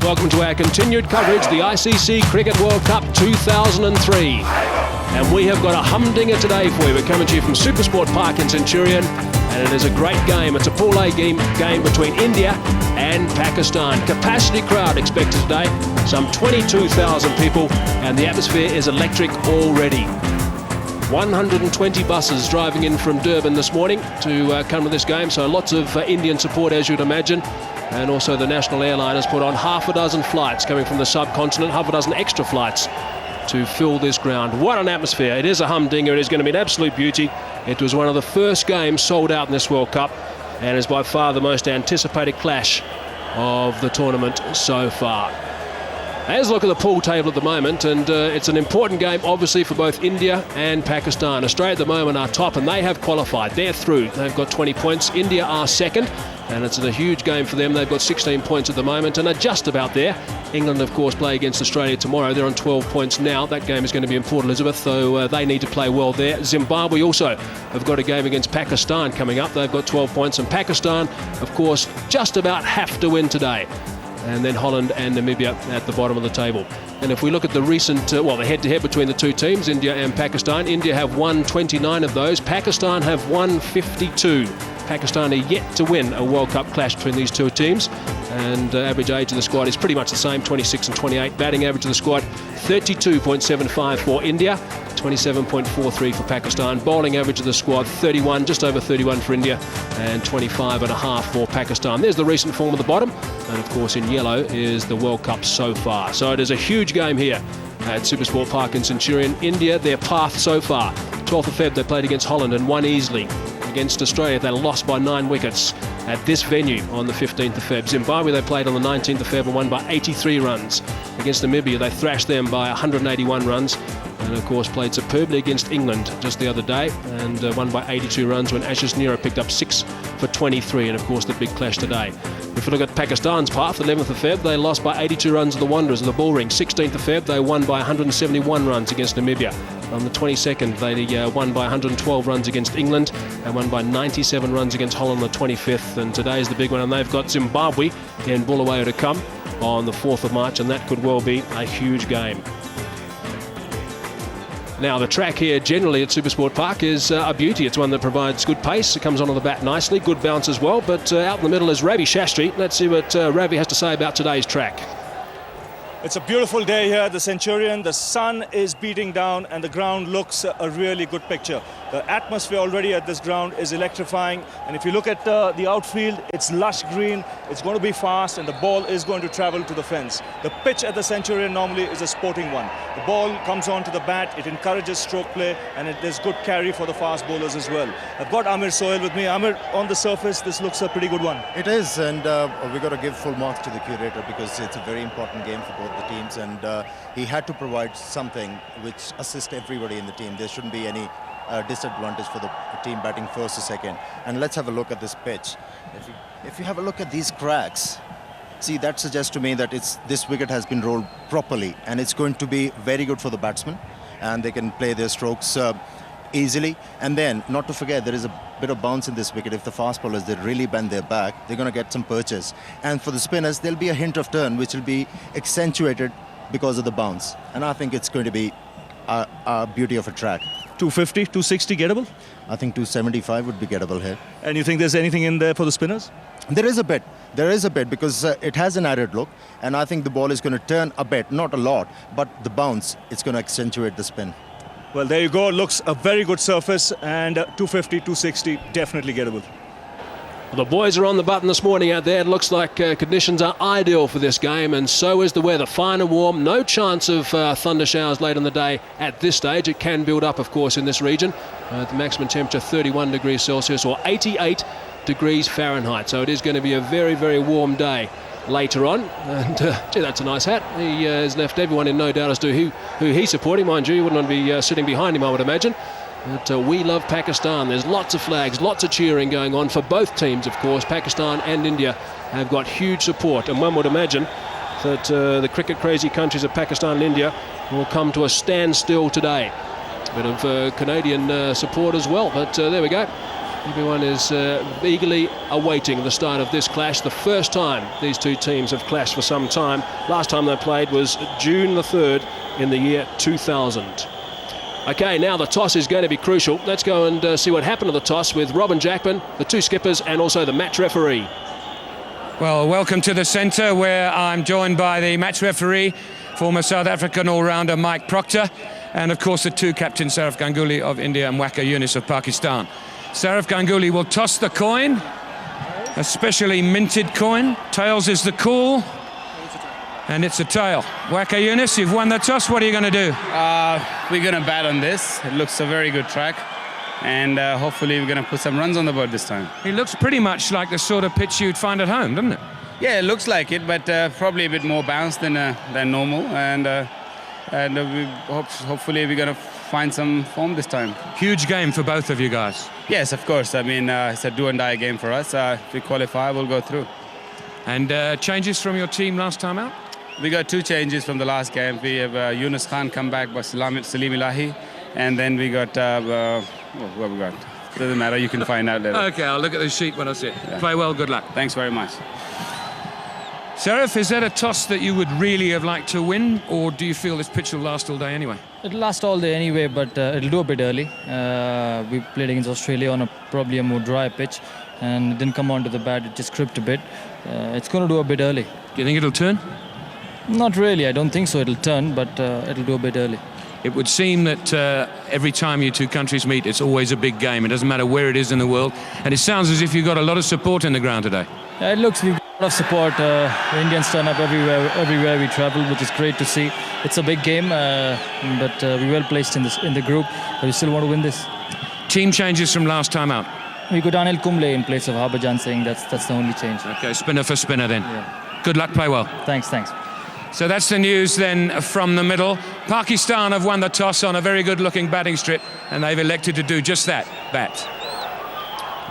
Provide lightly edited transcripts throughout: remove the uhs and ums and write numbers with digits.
Welcome to our continued coverage, the ICC Cricket World Cup 2003. And we have got a humdinger today for you. We're coming to you from Supersport Park in Centurion, and it is a great game. It's a Pool A game between India and Pakistan. Capacity crowd expected today, some 22,000 people, and the atmosphere is electric already. 120 buses driving in from Durban this morning to come to this game, so lots of Indian support, as you'd imagine. And also the national airline has put on half a dozen flights coming from the subcontinent, half a dozen extra flights to fill this ground. What an atmosphere. It is a humdinger. It is going to be an absolute beauty. It was one of the first games sold out in this World Cup and is by far the most anticipated clash of the tournament so far. Let's look at the pool table at the moment, and it's an important game obviously for both India and Pakistan. Australia at the moment are top and they have qualified. They're through. They've got 20 points. India are second, and it's a huge game for them. They've got 16 points at the moment and are just about there. England, of course, play against Australia tomorrow. They're on 12 points now. That game is going to be in Port Elizabeth, so they need to play well there. Zimbabwe also have got a game against Pakistan coming up. They've got 12 points, and Pakistan, of course, just about have to win today. And then Holland and Namibia at the bottom of the table. And if we look at the recent, the head-to-head between the two teams, India and Pakistan, India have won 29 of those. Pakistan have won 52. Pakistan are yet to win a World Cup clash between these two teams. And average age of the squad is pretty much the same, 26 and 28. Batting average of the squad, 32.75 for India, 27.43 for Pakistan. Bowling average of the squad, 31, just over 31 for India, and 25.5 for Pakistan. There's the recent form at the bottom, and of course in yellow is the World Cup so far. So it is a huge game here at Supersport Park in Centurion. India, their path so far. 12th of Feb, they played against Holland and won easily. Against Australia, they lost by 9 wickets at this venue on the 15th of Feb. Zimbabwe, they played on the 19th of Feb and won by 83 runs. Against Namibia, they thrashed them by 181 runs. And of course played superbly against England just the other day and won by 82 runs when Ashish Nero picked up 6 for 23, and of course the big clash today. If we look at Pakistan's path, 11th of Feb, they lost by 82 runs to the Wanderers of the Bull Ring. 16th of Feb, they won by 171 runs against Namibia. On the 22nd, they won by 112 runs against England and won by 97 runs against Holland on the 25th. And today's the big one, and they've got Zimbabwe in Bulawayo to come on the 4th of March, and that could well be a huge game. Now, the track here generally at Supersport Park is a beauty. It's one that provides good pace. It comes onto the bat nicely, good bounce as well. But out in the middle is Ravi Shastri. Let's see what Ravi has to say about today's track. It's a beautiful day here at the Centurion. The sun is beating down and the ground looks a really good picture. The atmosphere already at this ground is electrifying, and if you look at the outfield, it's lush green, it's going to be fast, and the ball is going to travel to the fence. The pitch at the Centurion normally is a sporting one. The ball comes onto the bat, it encourages stroke play, and there's good carry for the fast bowlers as well. I've got Amir Sohail with me. Amir, on the surface, this looks a pretty good one. It is, and we've got to give full marks to the curator because it's a very important game for both the teams, and he had to provide something which assists everybody in the team. There shouldn't be any disadvantage for the team batting first or second. And let's have a look at this pitch. If you have a look at these cracks, see, that suggests to me that this wicket has been rolled properly, and it's going to be very good for the batsmen, and they can play their strokes easily. And then, not to forget, there is a bit of bounce in this wicket. If the fast bowlers, they really bend their back, they're going to get some perches. And for the spinners, there'll be a hint of turn, which will be accentuated because of the bounce. And I think it's going to be a beauty of a track. 250, 260 gettable? I think 275 would be gettable here. And you think there's anything in there for the spinners? There is a bit because it has an added look, and I think the ball is going to turn a bit, not a lot, but the bounce, it's going to accentuate the spin. Well, there you go. Looks a very good surface, and 250, 260, definitely gettable. The boys are on the button this morning out there. It looks like conditions are ideal for this game, and so is the weather. Fine and warm. No chance of thunder showers late in the day at this stage. It can build up, of course, in this region. The maximum temperature 31 degrees Celsius or 88 degrees Fahrenheit. So it is going to be a very, very warm day later on. And gee, that's a nice hat. He has left everyone in no doubt as to who he's supporting. Mind you, you wouldn't want to be sitting behind him, I would imagine. But we love Pakistan. There's lots of flags, lots of cheering going on for both teams, of course. Pakistan and India have got huge support, and one would imagine that the cricket-crazy countries of Pakistan and India will come to a standstill today. A bit of Canadian support as well, but there we go. Everyone is eagerly awaiting the start of this clash. The first time these two teams have clashed for some time. Last time they played was June the 3rd in the year 2000. Okay, now the toss is going to be crucial. Let's go and see what happened to the toss with Robin Jackman, the two skippers, and also the match referee. Well, welcome to the centre, where I'm joined by the match referee, former South African all-rounder Mike Proctor, and of course the two captains, Saraf Ganguly of India and Waqar Younis of Pakistan. Saraf Ganguly will toss the coin, a specially minted coin. Tails is the call, and it's a tail. Waqar Younis, you've won the toss. What are you going to do? We're going to bat on this. It looks a very good track, and hopefully we're going to put some runs on the board this time. It looks pretty much like the sort of pitch you'd find at home, doesn't it? Yeah, it looks like it, but probably a bit more bounced than normal, and hopefully we're going to find some form this time. Huge game for both of you guys. Yes, of course. I mean, it's a do-and-die game for us. If we qualify, we'll go through. And changes from your team last time out? We got two changes from the last game. We have Yunus Khan come back by Salim Ilahi, and then we got what we got. Doesn't matter. You can find out later. Okay, I'll look at the sheet when I see it. Yeah. Play well. Good luck. Thanks very much. Saraf, is that a toss that you would really have liked to win, or do you feel this pitch will last all day anyway? It'll last all day anyway, but it'll do a bit early. We played against Australia on probably a more dry pitch, and it didn't come onto the bat. It just crimped a bit. It's going to do a bit early. Do you think it'll turn? Not really. I don't think so. It'll turn, but it'll do a bit early. It would seem that every time you two countries meet, it's always a big game. It doesn't matter where it is in the world. And it sounds as if you've got a lot of support in the ground today. It looks we've got a lot of support. The Indians turn up everywhere we travel, which is great to see. It's a big game, but we're well placed in the group. But we still want to win this. Team changes from last time out. We got Anil Kumble in place of Harbhajan Singh. That's the only change. Okay, spinner for spinner then. Yeah. Good luck, play well. Thanks. So that's the news then from the middle. Pakistan have won the toss on a very good-looking batting strip, and they've elected to do just that, bat.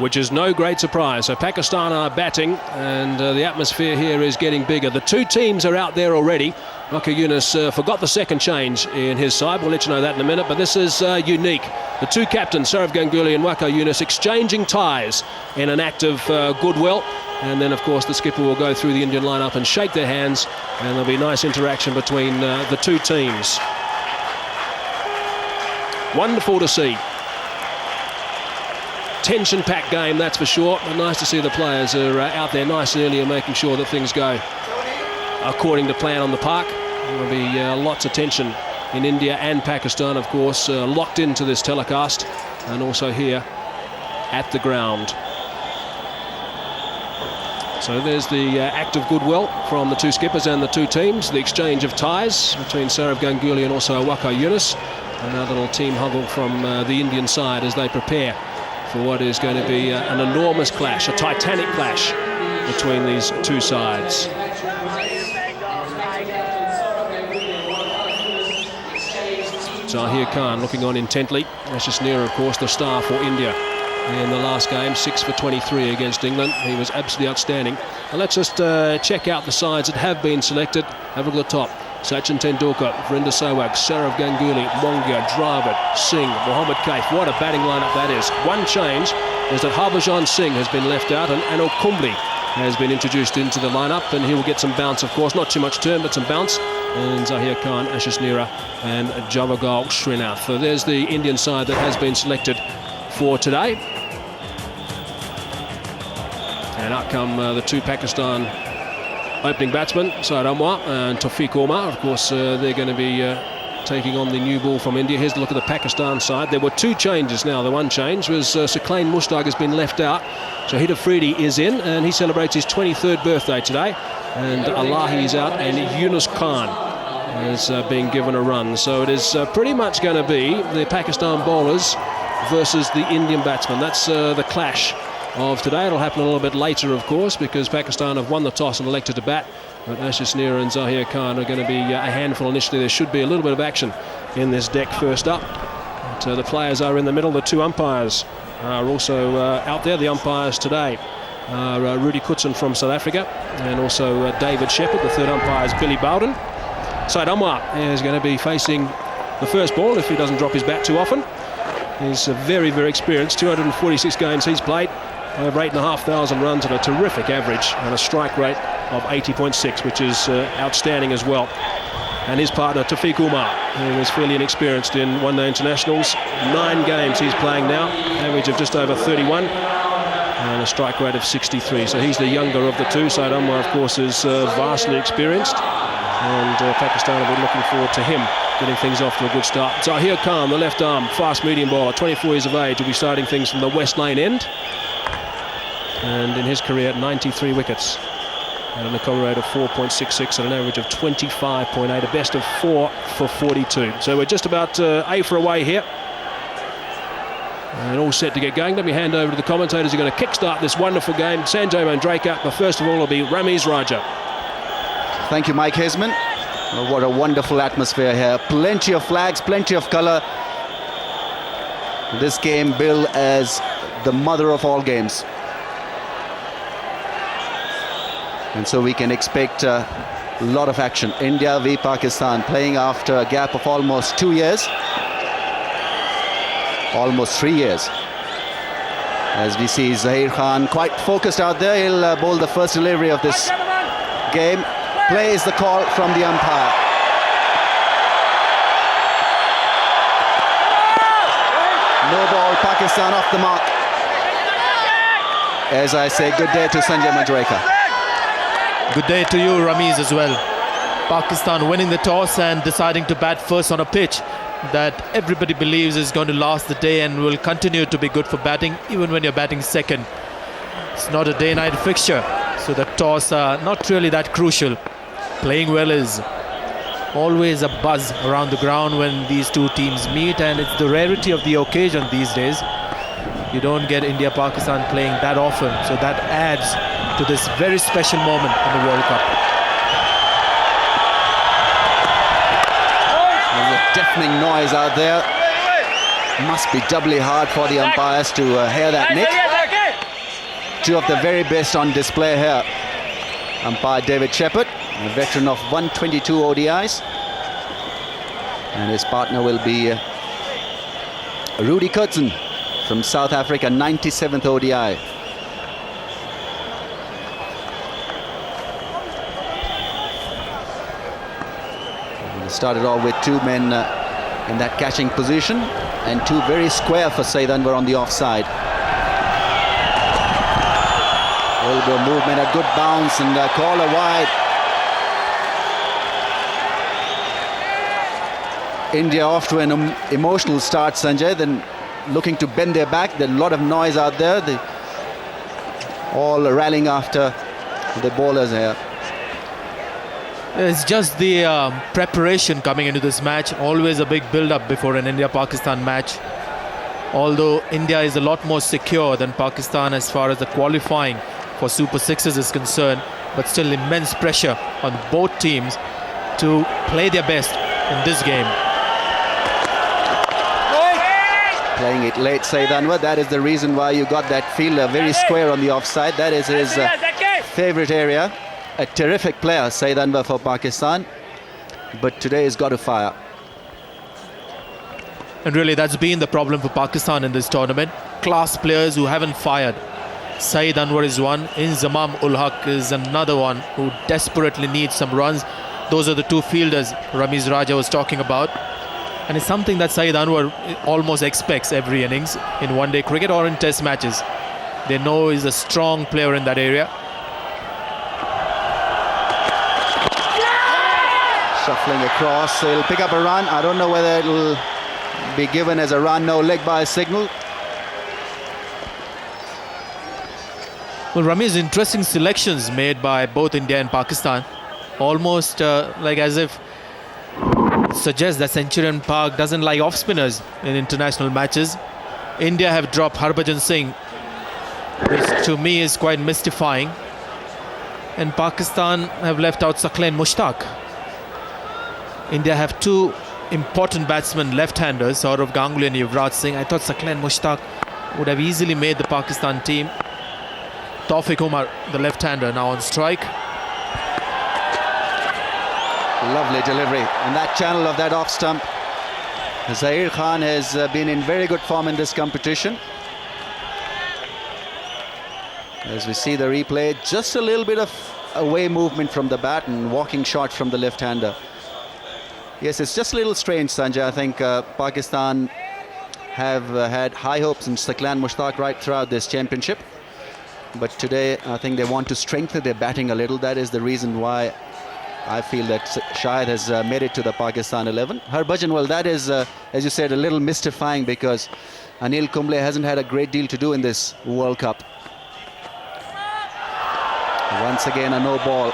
Which is no great surprise. So Pakistan are batting, and the atmosphere here is getting bigger. The two teams are out there already. Waqar Younis forgot the second change in his side. We'll let you know that in a minute, but this is unique. The two captains, Saraf Ganguly and Waqar Younis, exchanging ties in an act of goodwill. And then, of course, the skipper will go through the Indian lineup and shake their hands, and there'll be nice interaction between the two teams. Wonderful to see. Tension-packed game, that's for sure. But nice to see the players are out there nice and early and making sure that things go according to plan on the park. There will be lots of tension in India and Pakistan, of course, locked into this telecast, and also here at the ground. So there's the act of goodwill from the two skippers and the two teams, the exchange of ties between Saraf Ganguly and also Waqar Younis, and a little team huddle from the Indian side as they prepare for what is going to be an enormous clash, a titanic clash between these two sides. Zahir Khan looking on intently. Ashish Nehra, of course, the star for India in the last game, 6 for 23 against England. He was absolutely outstanding. And let's just check out the sides that have been selected. Have a look at the top. Sachin Tenndulkar, Virender Sehwag, Saraf Ganguly, Mongia, Dravid, Singh, Mohammad Kaif. What a batting lineup that is. One change is that Harbhajan Singh has been left out, and Anil Kumble has been introduced into the lineup, and he will get some bounce, of course. Not too much turn, but some bounce. And Zahir Khan, Ashish Nehra, and Javagal Srinath. So there's the Indian side that has been selected for today. And out come the two Pakistan opening batsmen, Syed Anwar and Taufiq Umar. Of course, they're going to be taking on the new ball from India. Here's a look at the Pakistan side. There were two changes now. The one change was Suklain Mushtaq has been left out. Shahid Afridi is in, and he celebrates his 23rd birthday today. And Alahi is out, and Yunus Khan is being given a run. So it is pretty much going to be the Pakistan bowlers versus the Indian batsmen. That's the clash of today. It'll happen a little bit later, of course, because Pakistan have won the toss and elected to bat. But Ashish Nehra and Zahir Khan are going to be a handful initially. There should be a little bit of action in this deck first up. But, the players are in the middle. The two umpires are also out there. The umpires today are Rudy Kutsen from South Africa, and also David Shepherd. The third umpire is Billy Bowden. Syed Anwar is going to be facing the first ball if he doesn't drop his bat too often. He's very, very experienced. 246 games he's played, over 8,500 runs and a terrific average and a strike rate of 80.6, which is outstanding as well. And his partner, Tafiq Umar, who is fairly inexperienced in one-day internationals. 9 games he's playing now, average of just over 31, and a strike rate of 63. So he's the younger of the two. Saeed Anwar, of course, is vastly experienced, and Pakistan will be looking forward to him getting things off to a good start. Zahir Khan, the left arm, fast medium bowler, 24 years of age, will be starting things from the West Lane end. And in his career, 93 wickets. And an equal rate of 4.66 and an average of 25.8, a best of 4 for 42. So we're just about A for away here. And all set to get going. Let me hand over to the commentators who are going to kickstart this wonderful game. Sanjay Manjrekar, but first of all will be Ramiz Raja. Thank you, Mike Hesman. Oh, what a wonderful atmosphere here. Plenty of flags, plenty of colour. This game billed as the mother of all games. And so we can expect a lot of action. India v Pakistan, playing after a gap of almost 2 years. Almost 3 years. As we see Zahir Khan quite focused out there. He'll bowl the first delivery of this game. Plays the call from the umpire. No ball, Pakistan off the mark. As I say, good day to Sanjay Manjrekar. Good day to you, Ramiz, as well. Pakistan winning the toss and deciding to bat first on a pitch that everybody believes is going to last the day and will continue to be good for batting, even when you're batting second. It's not a day-night fixture, so the toss not really that crucial. Playing well is always a buzz around the ground when these two teams meet, and it's the rarity of the occasion these days. You don't get India-Pakistan playing that often, so that adds to this very special moment in the World Cup. There's a deafening noise out there. Must be doubly hard for the umpires to hear that, Nick. Two of the very best on display here. Umpire David Shepherd, a veteran of 122 ODIs. And his partner will be Rudy Kurtzen from South Africa, 97th ODI. Started off with 2 men in that catching position, and 2 very square for Saeed Anwar on the offside. A little bit of movement, a good bounce, and a caller wide. India off to an emotional start, Sanjay, then looking to bend their back. There's a lot of noise out there. They all rallying after the bowlers here. It's just the preparation coming into this match. Always a big build-up before an India-Pakistan match. Although India is a lot more secure than Pakistan as far as the qualifying for Super Sixes is concerned, but still immense pressure on both teams to play their best in this game. Playing it late, Saeed Anwar. That is the reason why you got that fielder very square on the offside. That is his favourite area. A terrific player, Saeed Anwar, for Pakistan, but today he's got to fire. And really that's been the problem for Pakistan in this tournament. Class players who haven't fired. Saeed Anwar is one. Inzamam ul Haq is another one who desperately needs some runs. Those are the 2 fielders Ramiz Raja was talking about. And it's something that Saeed Anwar almost expects every innings in one-day cricket or in test matches. They know he's a strong player in that area. Shuffling across, he'll pick up a run. I don't know whether it'll be given as a run, no leg by signal. Well, Ramiz, interesting selections made by both India and Pakistan. Almost like as if suggests that Centurion Park doesn't like off-spinners in international matches. India have dropped Harbhajan Singh, which to me is quite mystifying. And Pakistan have left out Saqlain Mushtaq. India have 2 important batsmen, left-handers, Saurav Ganguly and Yuvraj Singh. I thought Saqlain Mushtaq would have easily made the Pakistan team. Tawfiq Umar, the left-hander, now on strike. Lovely delivery, and that channel of that off stump Zahir Khan has been in very good form in this competition. As we see the replay, just a little bit of away movement from the bat and walking shot from the left-hander. Yes, it's just a little strange, Sanjay. I think Pakistan have had high hopes in Saqlan Mushtaq right throughout this championship. But today, I think they want to strengthen their batting a little. That is the reason why I feel that Shahid has made it to the Pakistan 11. Harbhajan, well, that is, as you said, a little mystifying because Anil Kumble hasn't had a great deal to do in this World Cup. Once again, a no ball.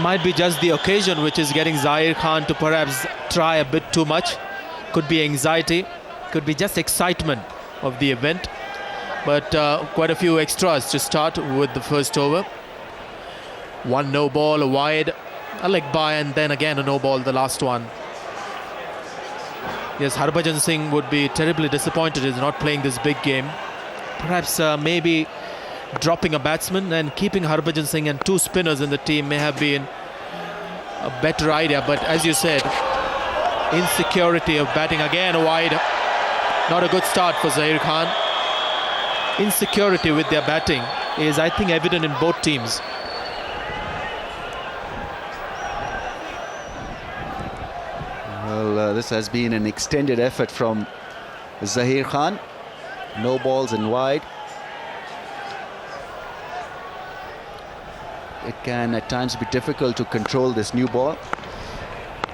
Might be just the occasion which is getting Zahir Khan to perhaps try a bit too much. Could be anxiety, could be just excitement of the event. But quite a few extras to start with the first over. One no ball, a wide, a leg by, and then again a no ball, the last one. Yes, Harbhajan Singh would be terribly disappointed he's not playing this big game. Perhaps maybe dropping a batsman and keeping Harbhajan Singh and two spinners in the team may have been a better idea. But as you said, insecurity of batting again wide. Not a good start for Zahir Khan. Insecurity with their batting is, I think, evident in both teams. Well, this has been an extended effort from Zahir Khan. No balls and wide. It can at times be difficult to control this new ball.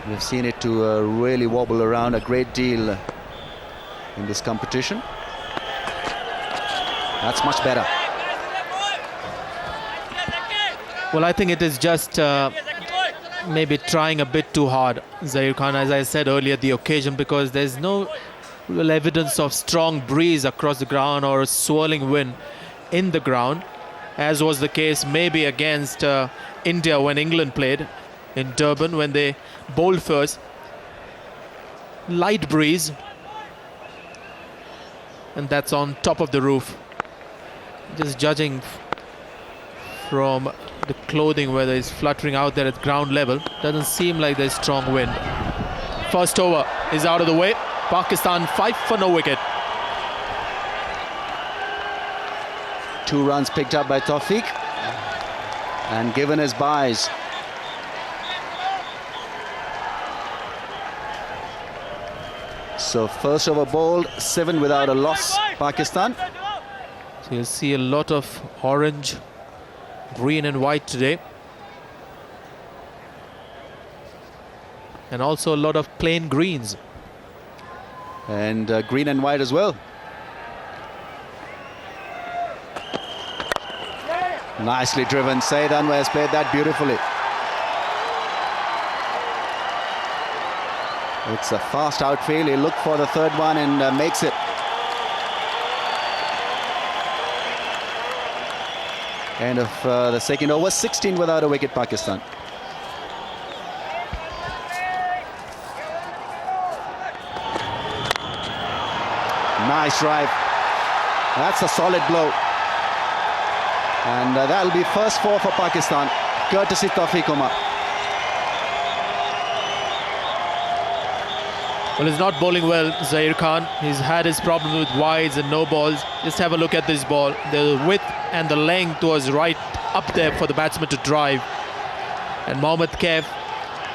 We've seen it to really wobble around a great deal in this competition. That's much better. Well, I think it is just maybe trying a bit too hard, Zahir Khan, as I said earlier, the occasion, because there's no real evidence of strong breeze across the ground or a swirling wind in the ground, as was the case maybe against India when England played in Durban when they bowled first. Light breeze, and that's on top of the roof. Just judging from the clothing, whether it's fluttering out there at ground level, doesn't seem like there's strong wind. First over is out of the way. Pakistan 5 for no wicket. 2 runs picked up by Tawfiq and given as byes. So first over bowled, 7 without a loss, Pakistan. So you'll see a lot of orange, green and white today. And also a lot of plain greens. And green and white as well. Nicely driven. Saeed Anwar has played that beautifully. It's a fast outfield. He looked for the third one and makes it. End of the second over. 16 without a wicket, Pakistan. Nice drive. That's a solid blow. And that'll be first 4 for Pakistan, courtesy Tawfiq Umar. Well, he's not bowling well, Zahir Khan. He's had his problem with wides and no balls. Just have a look at this ball. The width and the length was right up there for the batsman to drive. And Mohammad Kaif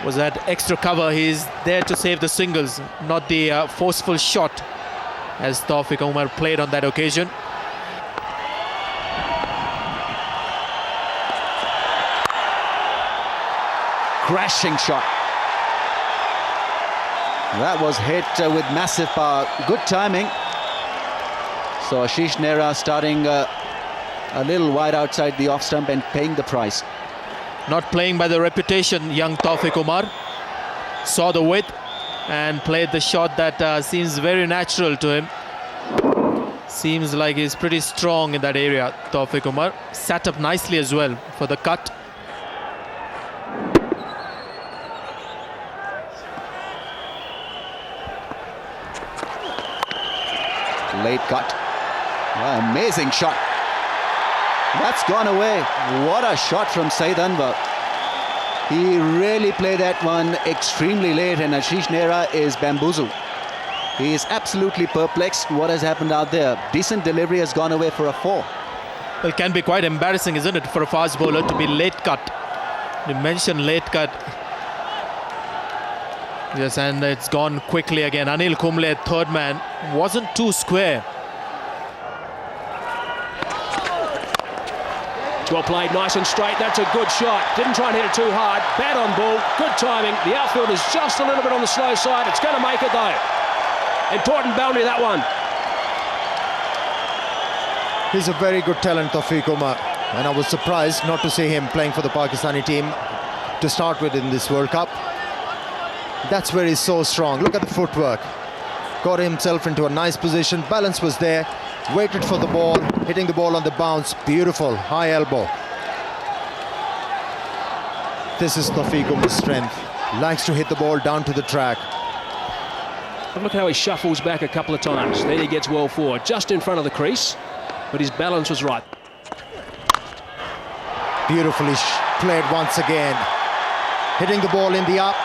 was at extra cover. He's there to save the singles, not the forceful shot, as Tawfiq Umar played on that occasion. Crashing shot. That was hit with massive power. Good timing. So Ashish Nehra starting a little wide outside the off stump and paying the price. Not playing by the reputation, young Tawfiq Umar. Saw the width and played the shot that seems very natural to him. Seems like he's pretty strong in that area, Tawfiq Umar. Sat up nicely as well for the cut. Late cut. Wow, amazing shot. That's gone away. What a shot from Saeed Anwar. He really played that one extremely late, and Ashish Nehra is bamboozled. He is absolutely perplexed what has happened out there. Decent delivery has gone away for a 4. Well, it can be quite embarrassing, isn't it, for a fast bowler to be late cut. You mentioned late cut. Yes, and it's gone quickly again. Anil Kumble, third man, wasn't too square. Well played, nice and straight. That's a good shot. Didn't try and hit it too hard. Bat on ball, good timing. The outfield is just a little bit on the slow side. It's going to make it though. Important boundary, that one. He's a very good talent, Tawfiq Umar, and I was surprised not to see him playing for the Pakistani team to start with in this World Cup. That's where he's so strong. Look at the footwork. Got himself into a nice position. Balance was there. Waited for the ball, hitting the ball on the bounce. Beautiful, high elbow. This is Tawfiq Umar's strength. Likes to hit the ball down to the track. Look how he shuffles back a couple of times. Then he gets well forward, just in front of the crease, but his balance was right. Beautifully played once again. Hitting the ball in the up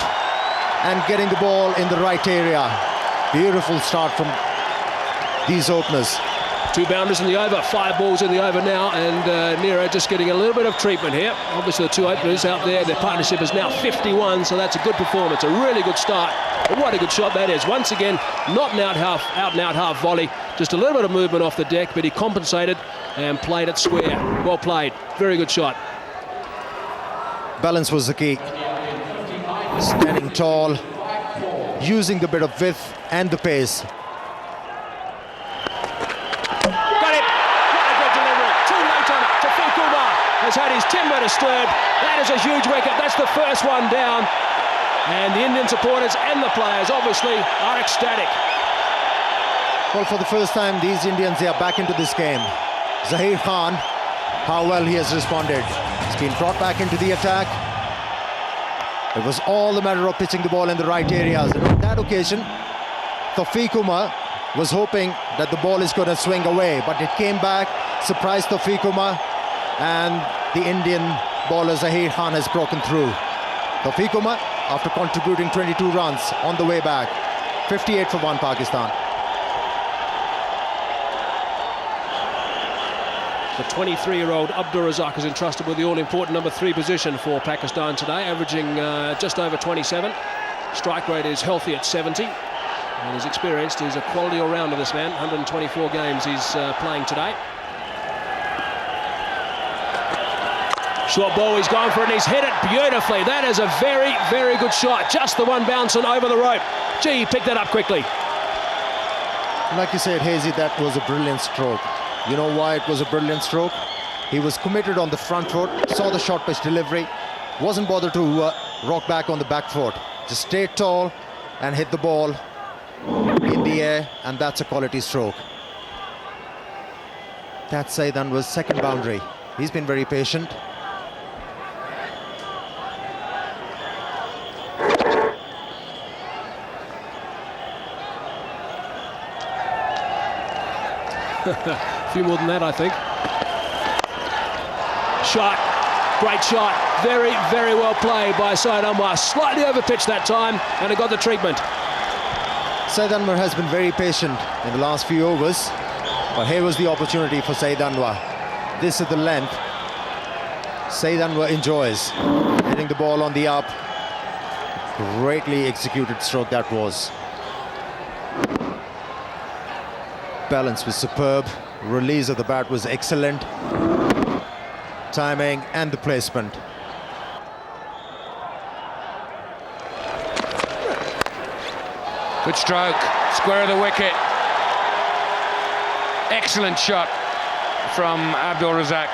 and getting the ball in the right area. Beautiful start from these openers. 2 boundaries in the over, 5 balls in the over now, and Nehra just getting a little bit of treatment here. Obviously the 2 openers out there, their partnership is now 51, so that's a good performance, a really good start. But what a good shot that is. Once again, not an out and out half volley, just a little bit of movement off the deck, but he compensated and played it square. Well played, very good shot. Balance was the key. Standing tall, using the bit of width and the pace. Has had his timber disturbed. That is a huge wicket. That's the first one down. And the Indian supporters and the players obviously are ecstatic. Well, for the first time, these Indians, they are back into this game. Zaheer Khan, how well he has responded. He's been brought back into the attack. It was all a matter of pitching the ball in the right areas. And on that occasion, Tawfiq Umar was hoping that the ball is going to swing away, but it came back, surprised Tawfiq Umar, and the Indian bowler Zaheer Khan has broken through. Tawfiq Umar, after contributing 22 runs on the way back, 58 for 1 Pakistan. The 23-year-old Abdur Razak is entrusted with the all-important number 3 position for Pakistan today, averaging just over 27. Strike rate is healthy at 70. And he's experienced. He's a quality all-rounder, this man. 124 games he's playing today. Short ball, he's gone for it and he's hit it beautifully. That is a very, very good shot. Just the one bouncing over the rope. Gee, he picked that up quickly. Like you said, Hazy, that was a brilliant stroke. You know why it was a brilliant stroke? He was committed on the front foot, saw the short pitch delivery, wasn't bothered to rock back on the back foot. Just stayed tall and hit the ball in the air, and that's a quality stroke. That Saeed Anwar's second boundary. He's been very patient. A few more than that, I think. Shot, great shot. Very, very well played by Saeed Anwar. Slightly overpitched that time, and it got the treatment. Saeed Anwar has been very patient in the last few overs, but here was the opportunity for Saeed Anwar. This is the length Saeed Anwar enjoys. Hitting the ball on the up. Greatly executed stroke that was. Balance was superb. Release of the bat was excellent. Timing and the placement. Good stroke, square of the wicket. Excellent shot from Abdul Razak.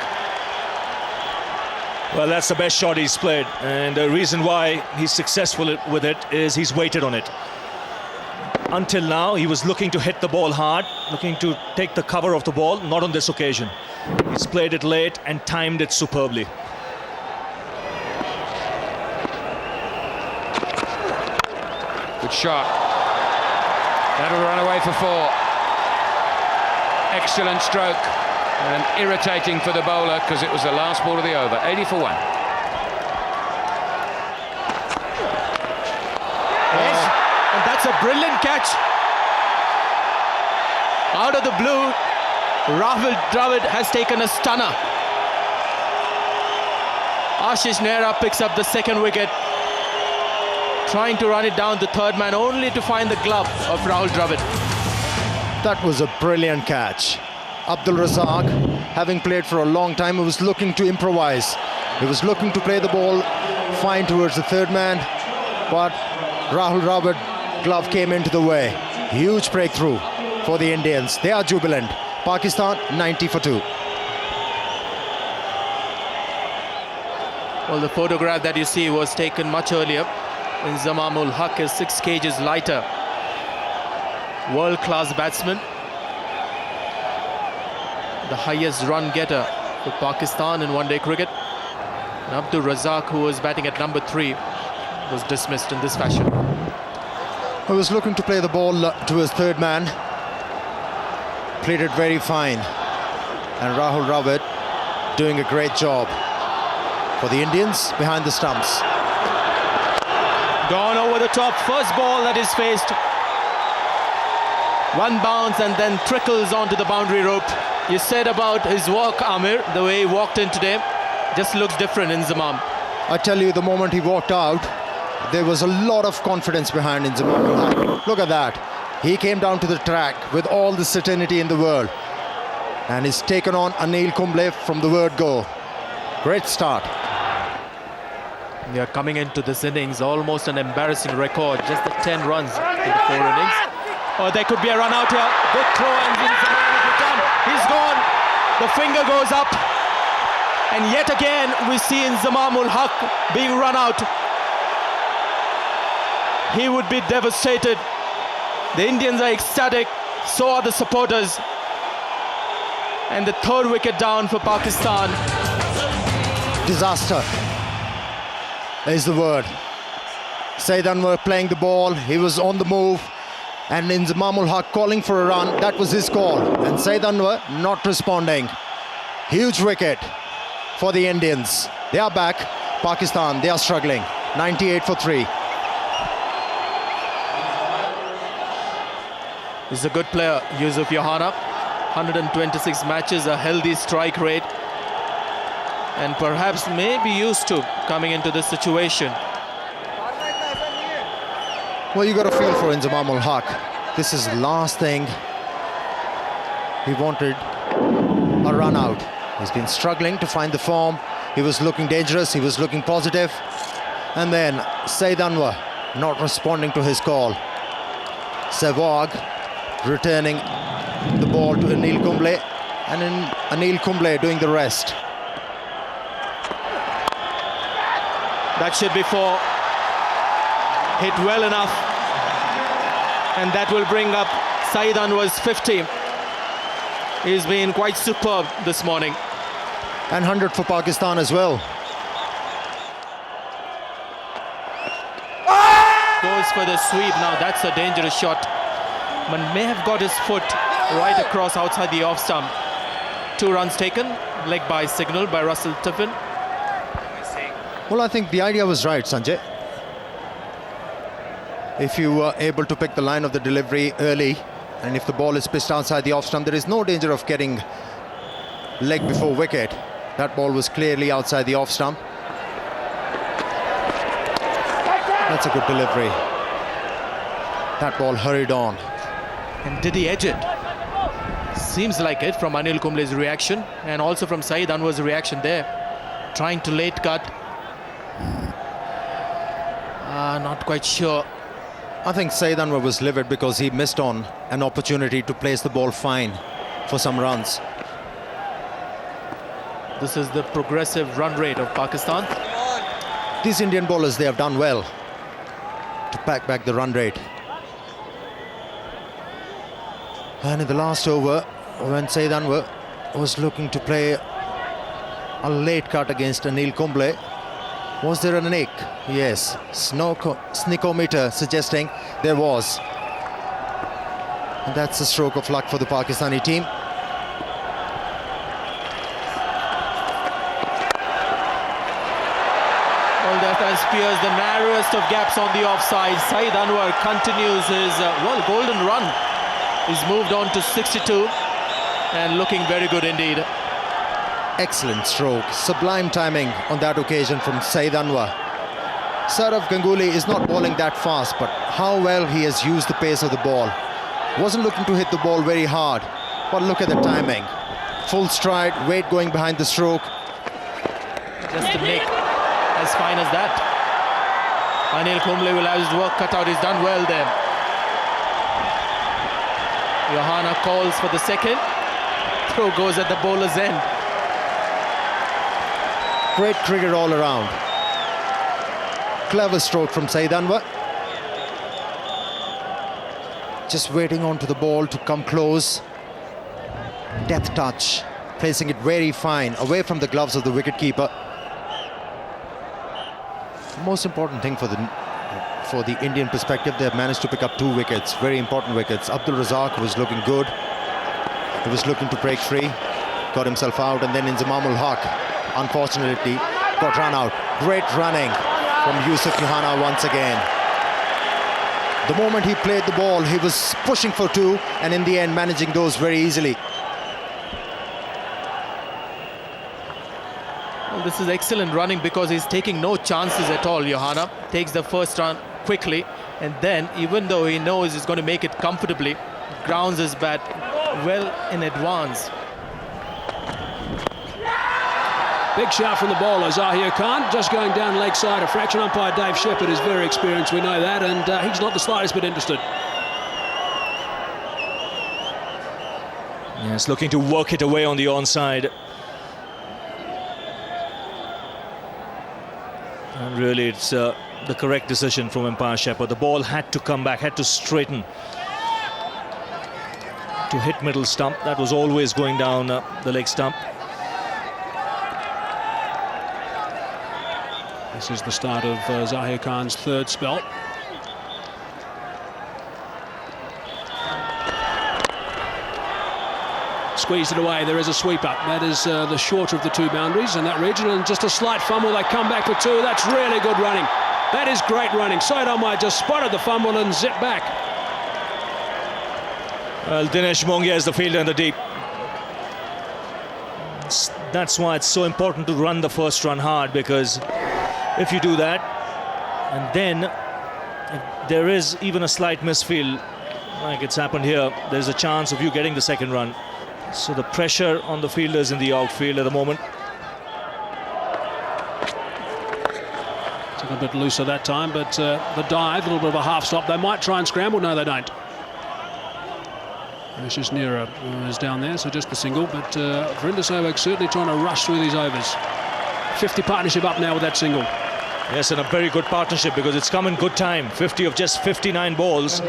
Well, that's the best shot he's played, and the reason why he's successful with it is he's waited on it. Until now, he was looking to hit the ball hard, looking to take the cover of the ball, not on this occasion. He's played it late and timed it superbly. Good shot. That'll run away for 4. Excellent stroke, and irritating for the bowler because it was the last ball of the over. 80 for 1. a brilliant catch. Out of the blue, Rahul Dravid has taken a stunner. Ashish Nehra picks up the second wicket, trying to run it down the third man, only to find the glove of Rahul Dravid. That was a brilliant catch. Abdul Razak, having played for a long time, he was looking to improvise. He was looking to play the ball fine towards the third man, but Rahul Dravid glove came into the way. Huge breakthrough for the Indians. They are jubilant. Pakistan 90 for 2. Well, the photograph that you see was taken much earlier. Inzamam-ul Haq is 6 kgs lighter. World-class batsman. The highest run getter for Pakistan in one-day cricket. And Abdul Razak, who was batting at number 3, was dismissed in this fashion. He was looking to play the ball to his third man. Played it very fine. And Rahul Dravid doing a great job. For the Indians, behind the stumps. Gone over the top. First ball that is faced. One bounce and then trickles onto the boundary rope. You said about his walk, Amir, the way he walked in today, just looks different in Inzamam. I tell you, the moment he walked out, there was a lot of confidence behind Inzamam. Look at that. He came down to the track with all the certainty in the world. And he's taken on Anil Kumble from the word go. Great start. They are coming into this innings, almost an embarrassing record. Just the 10 runs in the 4 innings. Oh, there could be a run out here. Good throw and Inzamam will return. He's gone. The finger goes up. And yet again, we see Inzamam-ul Haq being run out. He would be devastated. The Indians are ecstatic. So are the supporters. And the third wicket down for Pakistan. Disaster is the word. Saeed Anwar playing the ball. He was on the move. And Inzamam-ul Haq calling for a run. That was his call. And Saeed Anwar not responding. Huge wicket for the Indians. They are back. Pakistan, they are struggling. 98 for 3. He's a good player, Yusuf Yohana. 126 matches, a healthy strike rate. And perhaps may be used to coming into this situation. Well, you got a feel for Inzamam-ul Haq. This is the last thing he wanted, a run out. He's been struggling to find the form. He was looking dangerous, he was looking positive. And then Saeed Anwar not responding to his call. Sehwag returning the ball to Anil Kumble, and then Anil Kumble doing the rest. That should be 4. Hit well enough. And that will bring up Saeed Anwar's 50. He's been quite superb this morning. And 100 for Pakistan as well. Goes for the sweep. Now that's a dangerous shot. But may have got his foot right across outside the off stump. 2 runs taken. Leg by signal by Russell Tiffin. Well, I think the idea was right, Sanjay. If you were able to pick the line of the delivery early, and if the ball is pitched outside the off stump, there is no danger of getting leg before wicket. That ball was clearly outside the off stump. That's a good delivery. That ball hurried on. And did he edge it? Seems like it from Anil Kumble's reaction, and also from Saeed Anwar's reaction there. Trying to late cut. Not quite sure. I think Saeed Anwar was livid because he missed on an opportunity to place the ball fine for some runs. This is the progressive run rate of Pakistan. These Indian bowlers, they have done well to pack back the run rate. And in the last over, when Saeed Anwar was looking to play a late cut against Anil Kumble, was there a nick? Yes, sneakometer suggesting there was. And that's a stroke of luck for the Pakistani team. Well, and spears the narrowest of gaps on the offside. Saeed Anwar continues his, golden run. He's moved on to 62 and looking very good indeed. Excellent stroke, sublime timing on that occasion from Saeed Anwar. Saurav Ganguly is not bowling that fast, but how well he has used the pace of the ball. Wasn't looking to hit the ball very hard, but look at the timing. Full stride, weight going behind the stroke. Just a nick, as fine as that. Anil Kumble will have his work cut out. He's done well there. Johanna calls for the second. Throw goes at the bowler's end. Great cricket all around. Clever stroke from Saeed Anwar. Just waiting onto the ball to come close. Death touch, placing it very fine, away from the gloves of the wicketkeeper. Most important thing for the Indian perspective, they have managed to pick up 2 wickets, very important wickets. Abdul Razak was looking good. He was looking to break free, got himself out, and then Inzamamul Haq, unfortunately, got run out. Great running from Yusuf Johanna once again. The moment he played the ball, he was pushing for 2, and in the end managing those very easily. Well, this is excellent running because he's taking no chances at all. Johanna takes the first run quickly, and then, even though he knows he's going to make it comfortably, grounds his bat well in advance. Big shout from the bowler, Zahir Khan, just going down leg side. A fraction umpire Dave Shepherd is very experienced, we know that, and he's not the slightest bit interested. Yes, looking to work it away on the onside. And really, it's the correct decision from umpire Shepherd. The ball had to come back, had to straighten to hit middle stump. That was always going down the leg stump. This is the start of Zahir Khan's 3rd spell. Squeezed it away. There is a sweeper. That is the shorter of the 2 boundaries in that region, and just a slight fumble. They come back for 2. That's really good running. That is great running. Saeed Anwar just spotted the fumble and zipped back. Well, Dinesh Mongia is the fielder in the deep. That's why it's so important to run the first run hard, because if you do that, and then if there is even a slight misfield, like it's happened here, there's a chance of you getting the second run. So the pressure on the fielders in the outfield at the moment. Took a bit looser that time, but the dive, a little bit of a half stop. They might try and scramble. No, they don't. It's just Nira is down there, so just the single. But Vrinder Sehwag certainly trying to rush through these overs. 50 partnership up now with that single. Yes, and a very good partnership because it's come in good time. 50 of just 59 balls.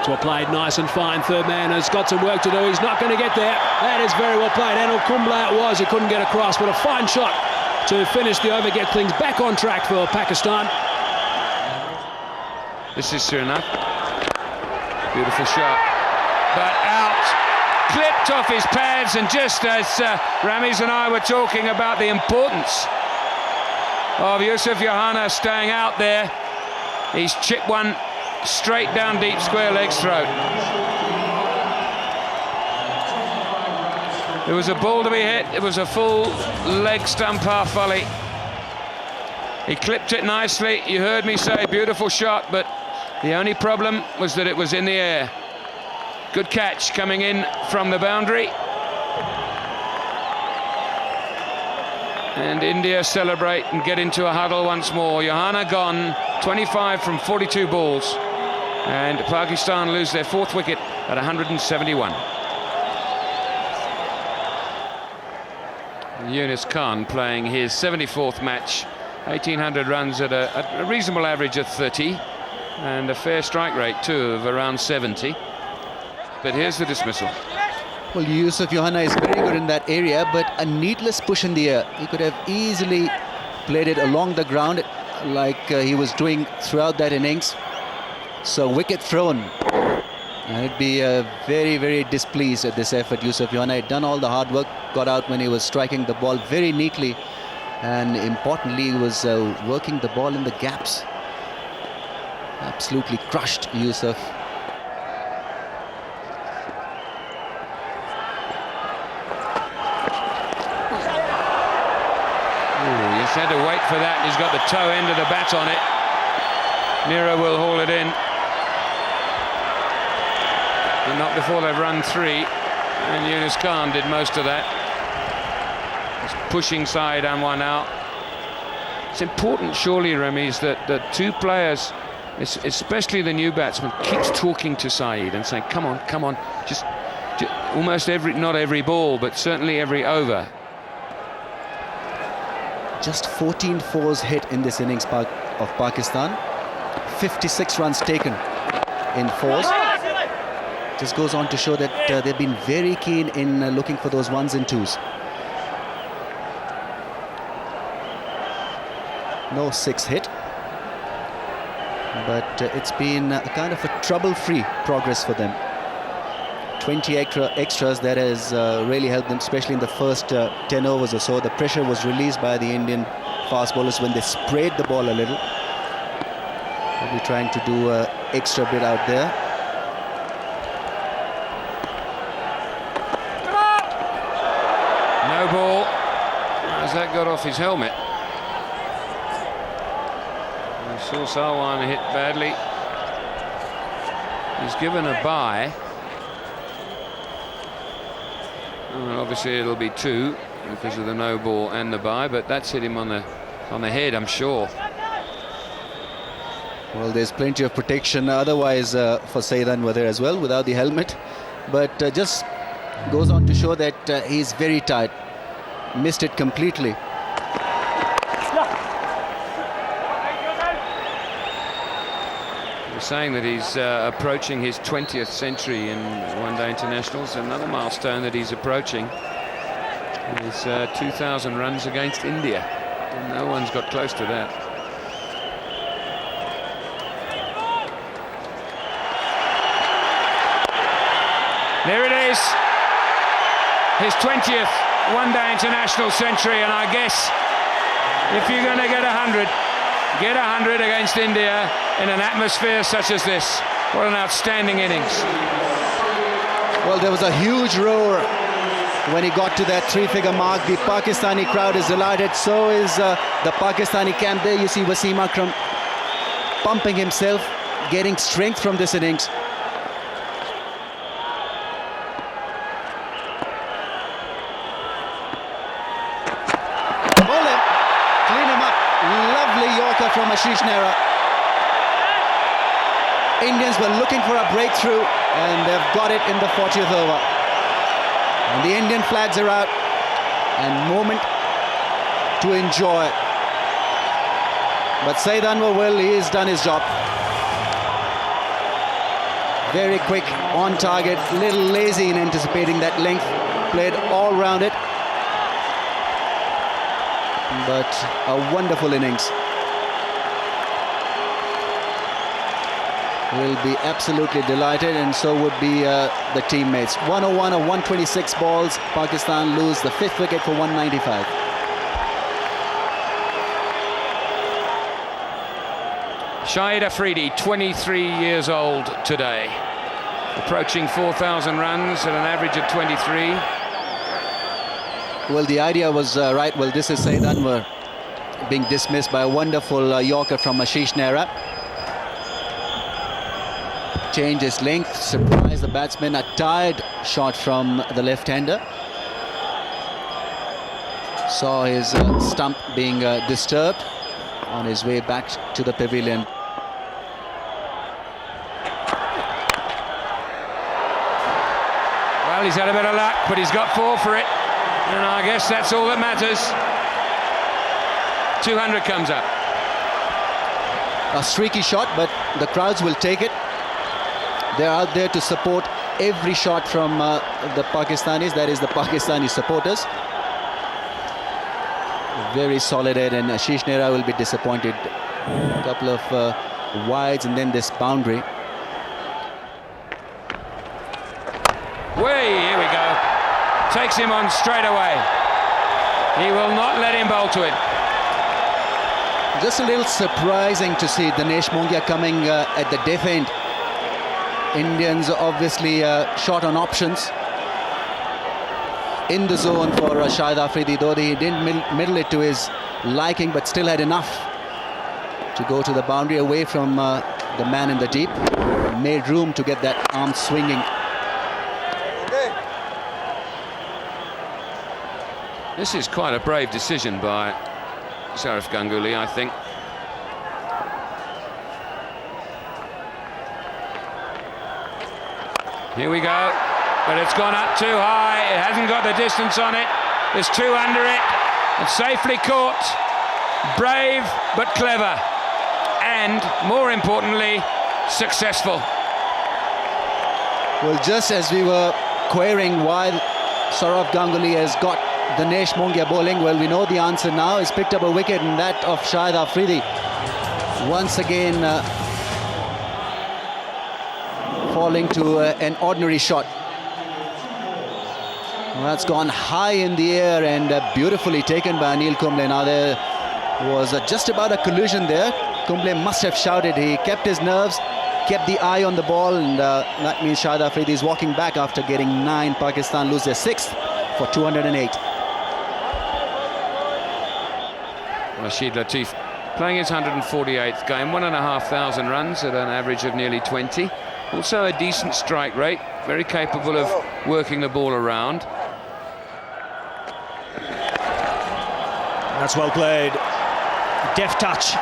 So played nice and fine. 3rd man has got some work to do. He's not going to get there. That is very well played. Anil Kumble it was. He couldn't get across, but a fine shot to finish the over, get things back on track for Pakistan. This is Suriname. Beautiful shot. But out. Clipped off his pads, and just as Ramiz and I were talking about the importance of Yusuf Johanna staying out there, he's chipped one straight down deep square leg's throat. It was a ball to be hit. It was a full leg stump half volley. He clipped it nicely. You heard me say beautiful shot, but the only problem was that it was in the air. Good catch coming in from the boundary. And India celebrate and get into a huddle once more. Johanna gone, 25 from 42 balls. And Pakistan lose their 4th wicket at 171. Yunus Khan playing his 74th match. 1,800 runs at a reasonable average of 30. And a fair strike rate too of around 70. But here's the dismissal. Well, Yusuf Johanna is very good in that area, but a needless push in the air. He could have easily played it along the ground like he was doing throughout that innings. So wicket thrown. I'd be very, very displeased at this effort. Yusuf Yohana had done all the hard work, got out when he was striking the ball very neatly, and importantly, he was working the ball in the gaps. Absolutely crushed Yusuf. He's had to wait for that. He's got the toe end of the bat on it. Mira will haul it in. But not before they've run 3. And Yunus Khan did most of that. He's pushing Saeed Anwar now. It's important, surely, Ramiz, that the 2 players, especially the new batsman, keeps talking to Saeed and saying, come on, just almost not every ball, but certainly every over. Just 14 fours hit in this innings of Pakistan. 56 runs taken in fours. Just goes on to show that they've been very keen in looking for those 1s and 2s. No 6 hit. But it's been a kind of a trouble-free progress for them. 20 extras that has really helped them, especially in the first 10 overs or so. The pressure was released by the Indian fast bowlers when they sprayed the ball a little. They'll be trying to do an extra bit out there. No ball. As that got off his helmet. I saw Salwan hit badly. He's given a bye. Well, obviously it'll be 2 because of the no ball and the bye, but that's hit him on the head, I'm sure. Well, there's plenty of protection otherwise for Saeed Anwar there as well without the helmet, but just goes on to show that he's very tight. Missed it completely. Saying that he's approaching his 20th century in one-day internationals, another milestone that he's approaching is 2,000 runs against India, and no one's got close to that. There it is, his 20th one-day international century, and I guess if you're going to get 100, get 100 against India in an atmosphere such as this. What an outstanding innings. Well, there was a huge roar when he got to that 3-figure mark. The Pakistani crowd is delighted. So is the Pakistani camp. There you see Wasim Akram pumping himself, getting strength from this innings. Ball him, clean him up. Lovely Yorker from Ashish Nehra. Indians were looking for a breakthrough and they've got it in the 40th over. And the Indian flags are out and moment to enjoy. But Saeed Anwar he's done his job. Very quick, on target, little lazy in anticipating that length. Played all round it. But a wonderful innings. Will be absolutely delighted, and so would be the teammates. 101 of 126 balls. Pakistan lose the 5th wicket for 195. Shahid Afridi, 23 years old today, approaching 4,000 runs at an average of 23. Well, the idea was right. Well, this is Saeed Anwar being dismissed by a wonderful Yorker from Ashish Nehra. Change his length, surprise the batsman. A tired shot from the left-hander. Saw his stump being disturbed on his way back to the pavilion. Well, he's had a bit of luck, but he's got 4 for it. And I guess that's all that matters. 200 comes up. A streaky shot, but the crowds will take it. They're out there to support every shot from the Pakistanis, that is the Pakistani supporters. Very solid head, and Ashish Nehra will be disappointed. A couple of wides and then this boundary. Here we go. Takes him on straight away. He will not let him bowl to it. Just a little surprising to see Dinesh Mongia coming at the death end. Indians obviously short on options. In the zone for Shahid Afridi, though he didn't middle it to his liking, but still had enough to go to the boundary away from the man in the deep. Made room to get that arm swinging. This is quite a brave decision by Sourav Ganguly, I think. Here we go. But it's gone up too high. It hasn't got the distance on it. There's two under it. It's safely caught. Brave but clever. And, more importantly, successful. Well, just as we were querying why Sourav Ganguly has got Dinesh Mongia bowling, well, we know the answer now. He's picked up a wicket, and that of Shahid Afridi. Once again, falling to an ordinary shot. Well, that's gone high in the air and beautifully taken by Anil Kumble. Now there was just about a collision there. Kumble must have shouted. He kept his nerves, kept the eye on the ball, and that means Shahid Afridi is walking back after getting 9. Pakistan lose their 6th for 208. Rashid Latif playing his 148th game, 1,500 runs at an average of nearly 20. Also a decent strike rate, very capable of working the ball around. That's well played. Deft touch.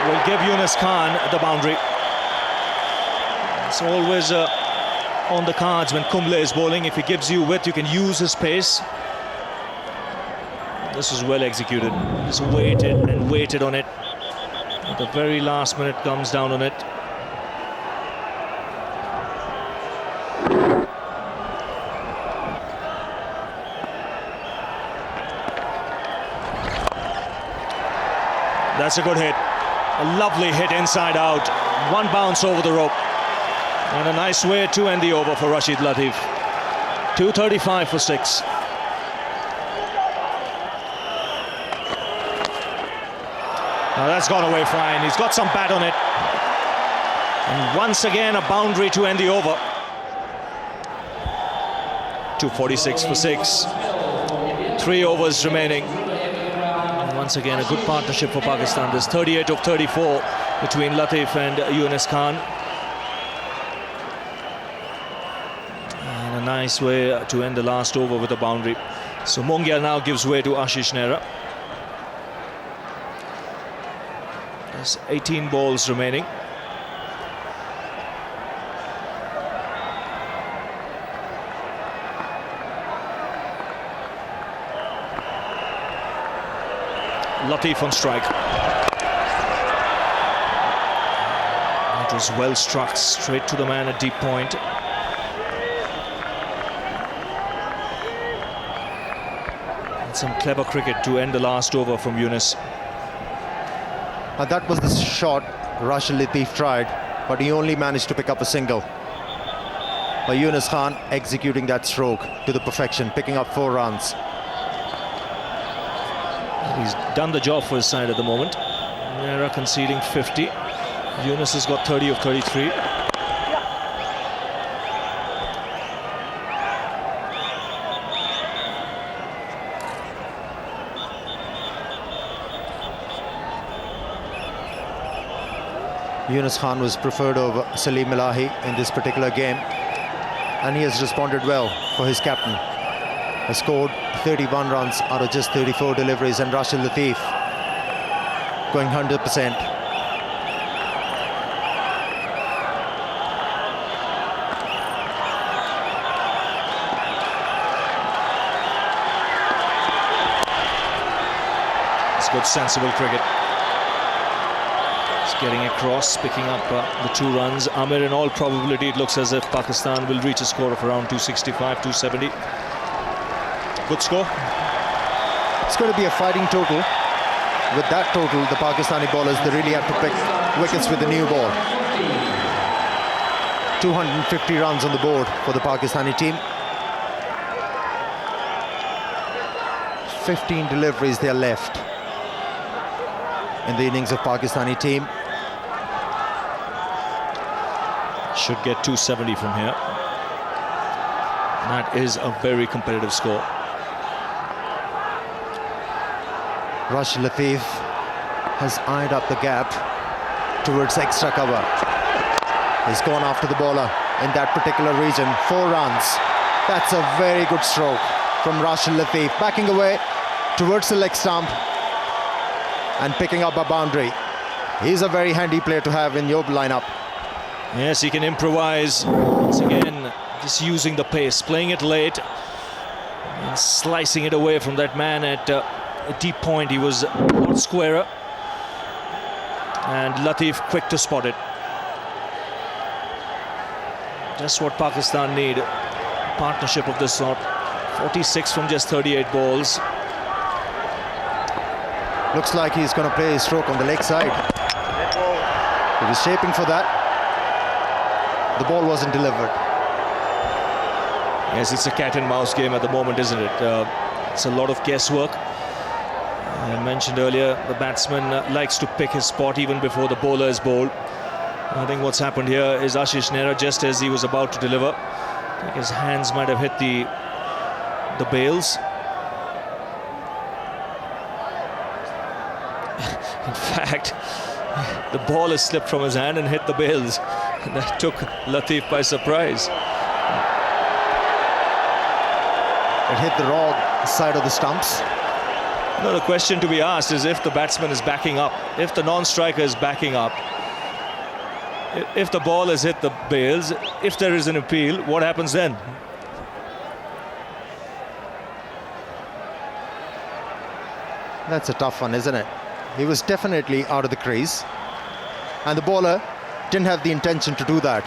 Will give Yunus Khan the boundary. It's always on the cards when Kumble is bowling. If he gives you width, you can use his pace. This was well executed. Just waited and waited on it. At the very last minute, comes down on it. That's a good hit. A lovely hit inside out. One bounce over the rope. And a nice way to end the over for Rashid Latif. 235 for 6. Now that's gone away fine. He's got some bat on it. And once again, a boundary to end the over. 246 for 6. 3 overs remaining. And once again, a good partnership for Pakistan. There's 38 of 34 between Latif and Yunus Khan. And a nice way to end the last over with a boundary. So Mongia now gives way to Ashish Nehra. There's 18 balls remaining. Latif on strike. It was well struck, straight to the man at deep point. And some clever cricket to end the last over from Yunus. And that was the shot Rashid Latif tried, but he only managed to pick up a single. But Yunus Khan executing that stroke to the perfection, picking up 4 runs. He's done the job for his side at the moment. Nehra conceding 50. Yunus has got 30 of 33. Yunus Khan was preferred over Salim Ilahi in this particular game, and he has responded well for his captain. Has scored 31 runs out of just 34 deliveries, and Rashid Latif going 100%. It's good, sensible cricket. It's getting across, picking up the 2 runs. Amir, in all probability, it looks as if Pakistan will reach a score of around 265, 270. Good score. It's going to be a fighting total. With that total, the Pakistani bowlers, they really have to pick wickets with the new ball. 250 runs on the board for the Pakistani team. 15 deliveries they are left in the innings of Pakistani team. Should get 270 from here. That is a very competitive score. Rashid Latif has eyed up the gap towards extra cover. He's gone after the bowler in that particular region. 4 runs. That's a very good stroke from Rashid Latif, backing away towards the leg stump and picking up a boundary. He's a very handy player to have in your lineup. Yes, he can improvise. Once again, just using the pace, playing it late and slicing it away from that man at a deep point. He was a lot squarer, and Latif quick to spot it. Just what Pakistan need. Partnership of this sort. 46 from just 38 balls. Looks like he's going to play a stroke on the leg side. He was shaping for that. The ball wasn't delivered. Yes, it's a cat and mouse game at the moment, isn't it? It's a lot of guesswork. I mentioned earlier, the batsman likes to pick his spot even before the bowler is bowled. I think what's happened here is Ashish Nehra, just as he was about to deliver, I think his hands might have hit the bails. In fact, the ball has slipped from his hand and hit the bails. And that took Latif by surprise. It hit the wrong side of the stumps. No, the question to be asked is if the batsman is backing up, if the non-striker is backing up, if the ball has hit the bails, if there is an appeal, what happens then? That's a tough one, isn't it? He was definitely out of the crease, and the bowler didn't have the intention to do that.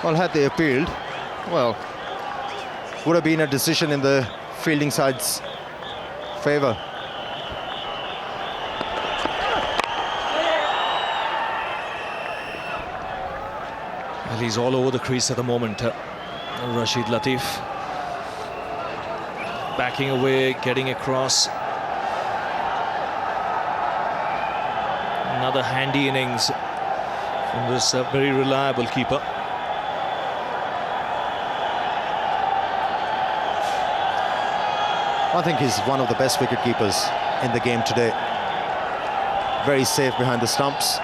Well, had they appealed, well, would have been a decision in the fielding side's favour. Well, he's all over the crease at the moment, Rashid Latif. Backing away, getting across. Another handy innings from this very reliable keeper. I think he's one of the best wicket keepers in the game today. Very safe behind the stumps.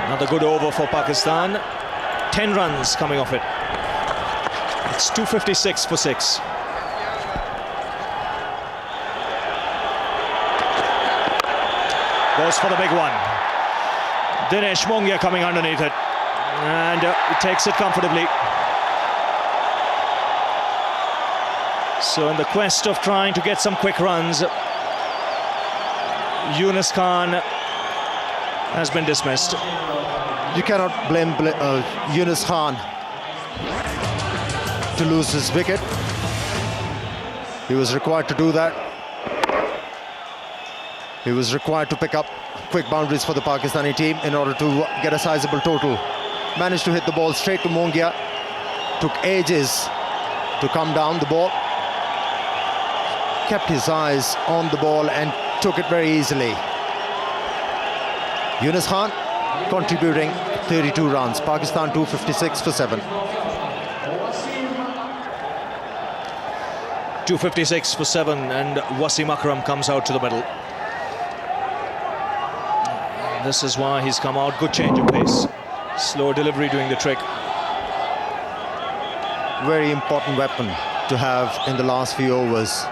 Another good over for Pakistan. 10 runs coming off it. It's 256 for 6. Goes for the big one. Dinesh Mongia coming underneath it. And he takes it comfortably. So in the quest of trying to get some quick runs, Yunus Khan has been dismissed. You cannot blame Yunus Khan to lose his wicket. He was required to do that. He was required to pick up quick boundaries for the Pakistani team in order to get a sizable total. Managed to hit the ball straight to Mongia. Took ages to come down the ball. Kept his eyes on the ball and took it very easily. Yunus Khan contributing 32 runs. Pakistan 256 for 7. 256 for 7, and Wasim Akram comes out to the middle. This is why he's come out. Good change of pace. Slow delivery doing the trick. Very important weapon to have in the last few overs.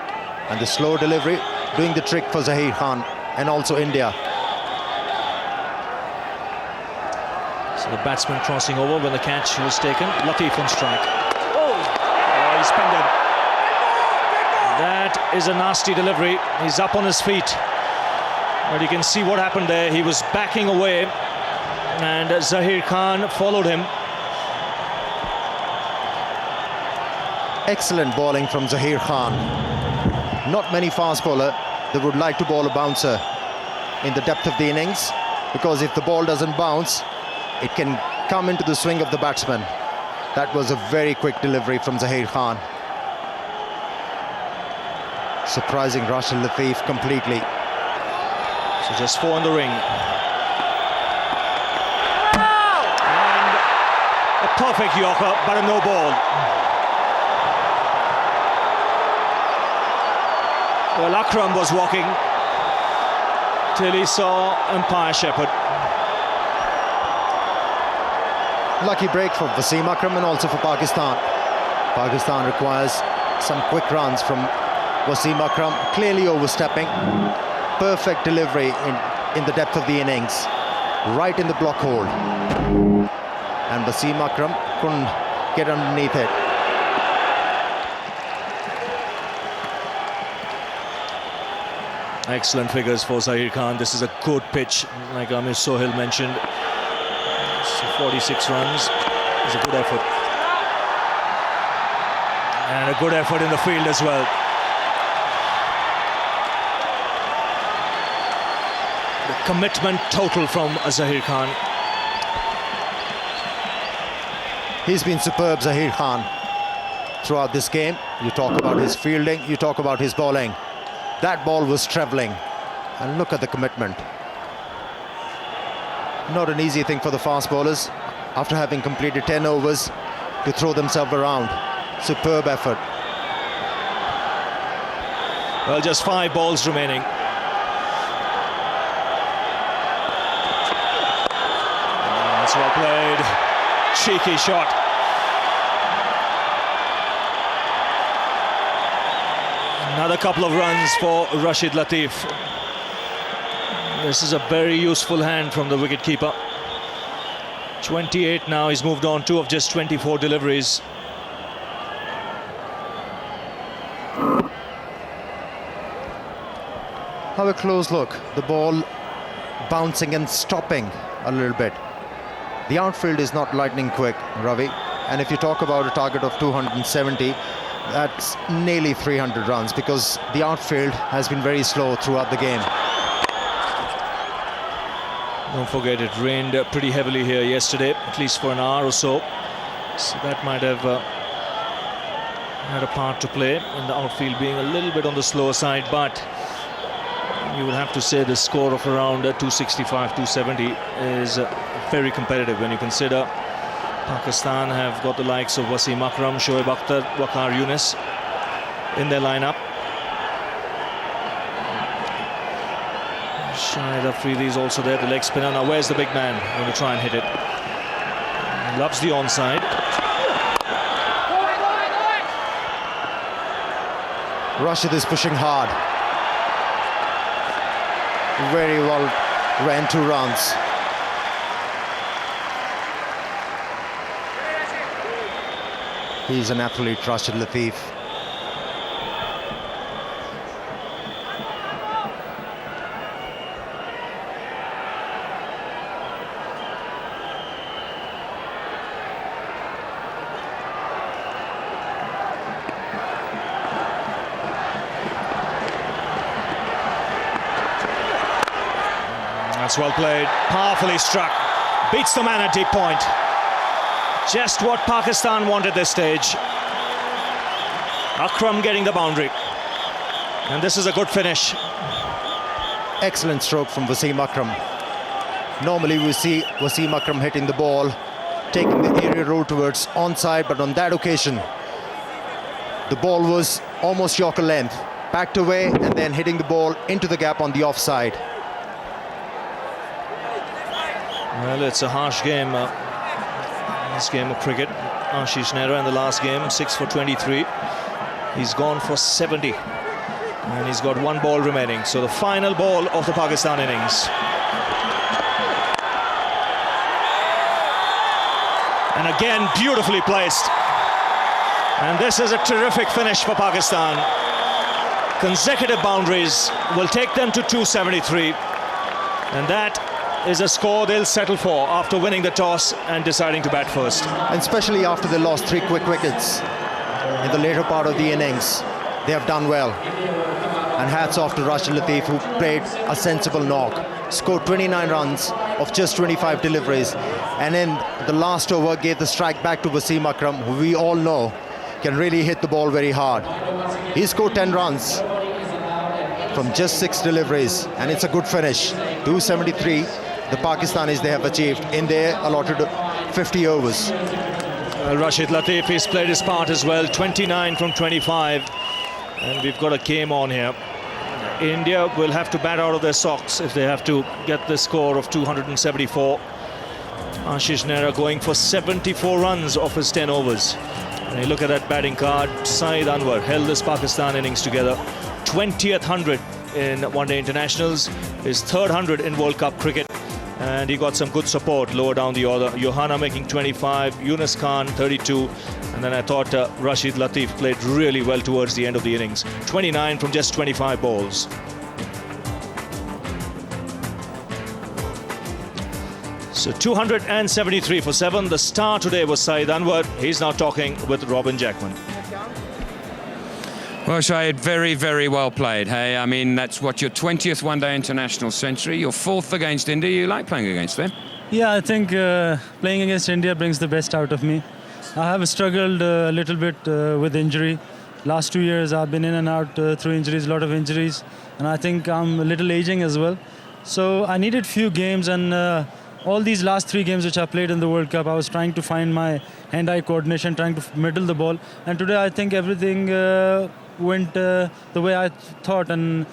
And the slow delivery doing the trick for Zaheer Khan and also India. So the batsman crossing over when the catch was taken. Latif on strike. Oh, he's pinned him. That is a nasty delivery. He's up on his feet. But you can see what happened there. He was backing away and Zaheer Khan followed him. Excellent bowling from Zaheer Khan. Not many fast bowler that would like to bowl a bouncer in the depth of the innings, because if the ball doesn't bounce, it can come into the swing of the batsman. That was a very quick delivery from Zaheer Khan. Surprising Rashid Latif completely. So just 4 in the ring. And a perfect yorker, but a no ball. Well, Akram was walking till he saw umpire Shepherd. Lucky break for Wasim Akram and also for Pakistan. Pakistan requires some quick runs from Wasim Akram, clearly overstepping. Perfect delivery in the depth of the innings, right in the block hole. And Wasim Akram couldn't get underneath it. Excellent figures for Zaheer Khan. This is a good pitch, like Amir Sohail mentioned. So 46 runs is a good effort. And a good effort in the field as well. The commitment total from Zaheer Khan. He's been superb, Zaheer Khan, throughout this game. You talk about his fielding, you talk about his bowling. That ball was travelling, and look at the commitment. Not an easy thing for the fast bowlers, after having completed 10 overs, to throw themselves around. Superb effort. Well, just 5 balls remaining. That's well played. Cheeky shot. Another couple of runs for Rashid Latif. This is a very useful hand from the wicketkeeper. 28 now, he's moved on 2 of just 24 deliveries. Have a close look. The ball bouncing and stopping a little bit. The outfield is not lightning quick, Ravi. And if you talk about a target of 270, that's nearly 300 runs, because the outfield has been very slow throughout the game. Don't forget, it rained pretty heavily here yesterday, at least for an hour or so. So that might have had a part to play in the outfield being a little bit on the slower side, but you would have to say the score of around 265, 270 is very competitive when you consider Pakistan have got the likes of Wasim Akram, Shoaib Akhtar, Waqar Younis in their lineup. Shahid Afridi is also there, the leg spinner. Now where's the big man going to try and hit it? He loves the onside. Rashid is pushing hard. Very well ran 2 runs. He's an athlete, Rashid Latif. That's well played, powerfully struck, beats the man at deep point. Just what Pakistan wanted this stage. Akram getting the boundary. And this is a good finish. Excellent stroke from Wasim Akram. Normally we see Wasim Akram hitting the ball, taking the aerial route towards onside, but on that occasion, the ball was almost Yorker length, backed away and then hitting the ball into the gap on the offside. Well, it's a harsh game. This game of cricket. Ashish Nehra in the last game, 6 for 23. He's gone for 70. And he's got 1 ball remaining. So the final ball of the Pakistan innings. And again, beautifully placed. And this is a terrific finish for Pakistan. Consecutive boundaries will take them to 273. And that is a score they'll settle for after winning the toss and deciding to bat first. And especially after they lost 3 quick wickets in the later part of the innings. They have done well. And hats off to Rashid Latif, who played a sensible knock. Scored 29 runs of just 25 deliveries. And in the last over, gave the strike back to Wasim Akram, who we all know can really hit the ball very hard. He scored 10 runs from just 6 deliveries, and it's a good finish. 273, the Pakistanis, they have achieved in their allotted 50 overs. Rashid Latif has played his part as well, 29 from 25. And we've got a game on here. India will have to bat out of their socks if they have to get the score of 274. Ashish Nehra going for 74 runs off his 10 overs. And you look at that batting card, Saeed Anwar held this Pakistan innings together. 20th 100 in one-day internationals, his third 100 in World Cup cricket. And he got some good support lower down the order. Johanna making 25, Yunus Khan 32. And then I thought Rashid Latif played really well towards the end of the innings. 29 from just 25 balls. So 273 for 7. The star today was Saeed Anwar. He's now talking with Robin Jackman. Well, Shahid, very, very well played. Hey, I mean, that's what, your 20th one-day international century, your 4th against India. You like playing against them? Yeah, I think playing against India brings the best out of me. I have struggled a little bit with injury. Last 2 years I've been in and out through injuries, a lot of injuries, and I think I'm a little aging as well. So I needed few games, and all these last 3 games which I played in the World Cup, I was trying to find my hand-eye coordination, trying to middle the ball, and today I think everything went the way I thought. And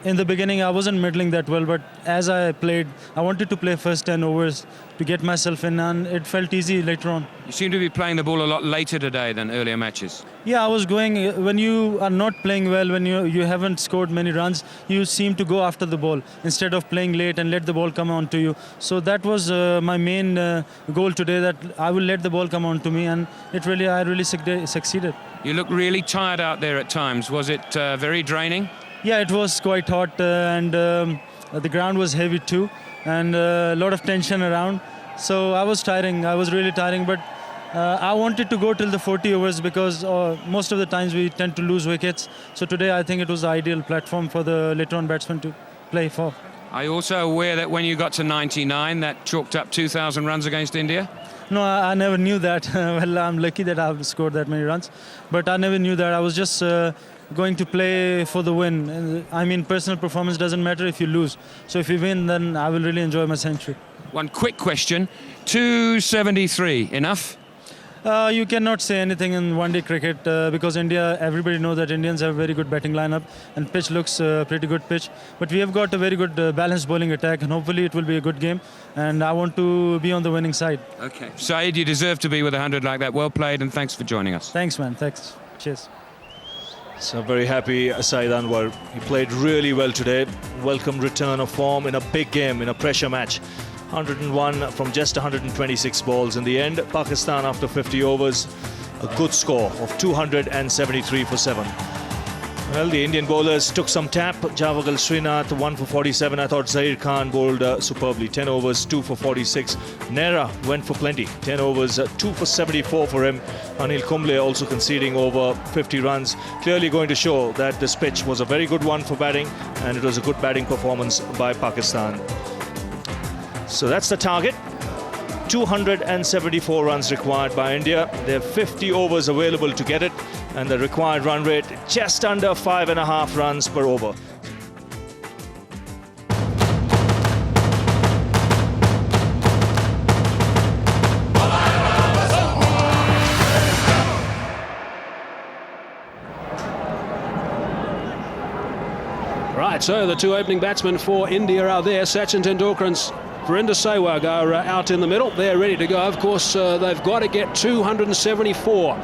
in the beginning I wasn't middling that well, but as I played, I wanted to play first 10 overs to get myself in, and it felt easy later on. You seem to be playing the ball a lot later today than earlier matches. Yeah, I was going, when you are not playing well, when you haven't scored many runs, you seem to go after the ball instead of playing late and let the ball come on to you. So that was my main goal today, that I will let the ball come on to me, and I really succeeded. You look really tired out there at times. Was it very draining? Yeah, it was quite hot, and the ground was heavy too, and a lot of tension around. So I was really tiring, but I wanted to go till the 40 overs because most of the times we tend to lose wickets. So today I think it was the ideal platform for the later on batsmen to play for. Are you also aware that when you got to 99, that chalked up 2,000 runs against India? No, I never knew that. Well, I'm lucky that I've scored that many runs, but I never knew that. I was just going to play for the win. I mean, personal performance doesn't matter if you lose. So if you win, then I will really enjoy my century. One quick question, 273, enough? You cannot say anything in one-day cricket because India, everybody knows that Indians have a very good batting lineup, and pitch looks pretty good pitch. But we have got a very good balanced bowling attack, and hopefully it will be a good game. And I want to be on the winning side. Okay. Saeed, you deserve to be with 100 like that. Well played, and thanks for joining us. Thanks, man. Thanks. Cheers. So very happy Saeed Anwar. He played really well today. Welcome return of form in a big game, in a pressure match. 101 from just 126 balls. In the end, Pakistan after 50 overs, a good score of 273 for 7. Well, the Indian bowlers took some tap. Javagal Srinath 1 for 47. I thought Zahir Khan bowled superbly. 10 overs, 2 for 46. Nehra went for plenty. 10 overs, 2 for 74 for him. Anil Kumble also conceding over 50 runs. Clearly going to show that this pitch was a very good one for batting, and it was a good batting performance by Pakistan. So that's the target. 274 runs required by India. They have 50 overs available to get it, and the required run rate just under 5.5 runs per over. Right, so the 2 opening batsmen for India are there. Sachin Tenndulkar and Virender Sehwag are out in the middle. They're ready to go. Of course, they've got to get 274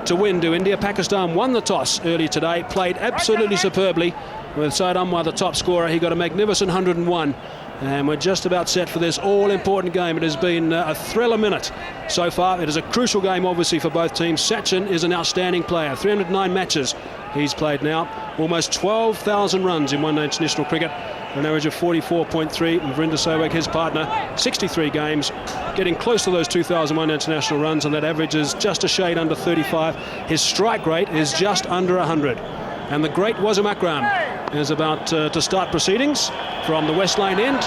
to win to India. Pakistan won the toss early today, played absolutely superbly with Saeed Anwar the top scorer. He got a magnificent 101. And we're just about set for this all-important game. It has been a thriller minute so far. It is a crucial game, obviously, for both teams. Sachin is an outstanding player. 309 matches he's played now. Almost 12,000 runs in one-day international cricket. An average of 44.3. And Virender Sehwag, his partner, 63 games, getting close to those 2,001 international runs, and that average is just a shade under 35. His strike rate is just under 100. And the great Wasim Akram is about to start proceedings from the West Lane end.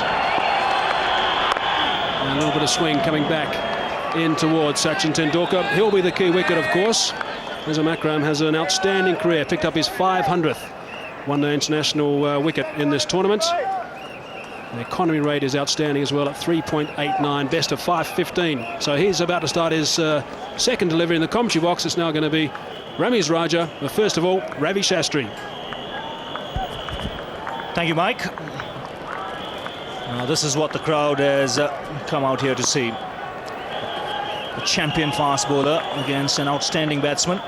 And a little bit of swing coming back in towards Sachin Tenndulkar. He'll be the key wicket, of course. Wasim Akram has an outstanding career, picked up his 500th one-day international wicket in this tournament. The economy rate is outstanding as well at 3.89, best of 515. So he's about to start his second delivery in the commentary box. It's now going to be Ramiz Raja, but first of all, Ravi Shastri. Thank you, Mike. Now this is what the crowd has come out here to see. A champion fast bowler against an outstanding batsman.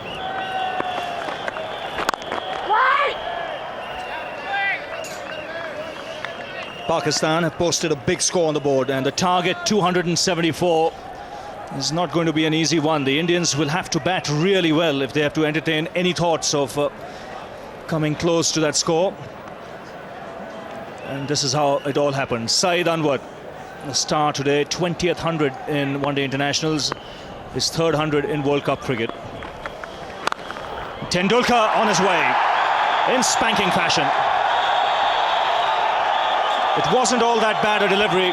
Pakistan have posted a big score on the board, and the target 274 is not going to be an easy one. The Indians will have to bat really well if they have to entertain any thoughts of coming close to that score. And this is how it all happened. Saeed Anwar, a star today, 20th 100 in one-day internationals, his third 100 in World Cup cricket. Tenndulkar on his way in spanking fashion. It wasn't all that bad a delivery,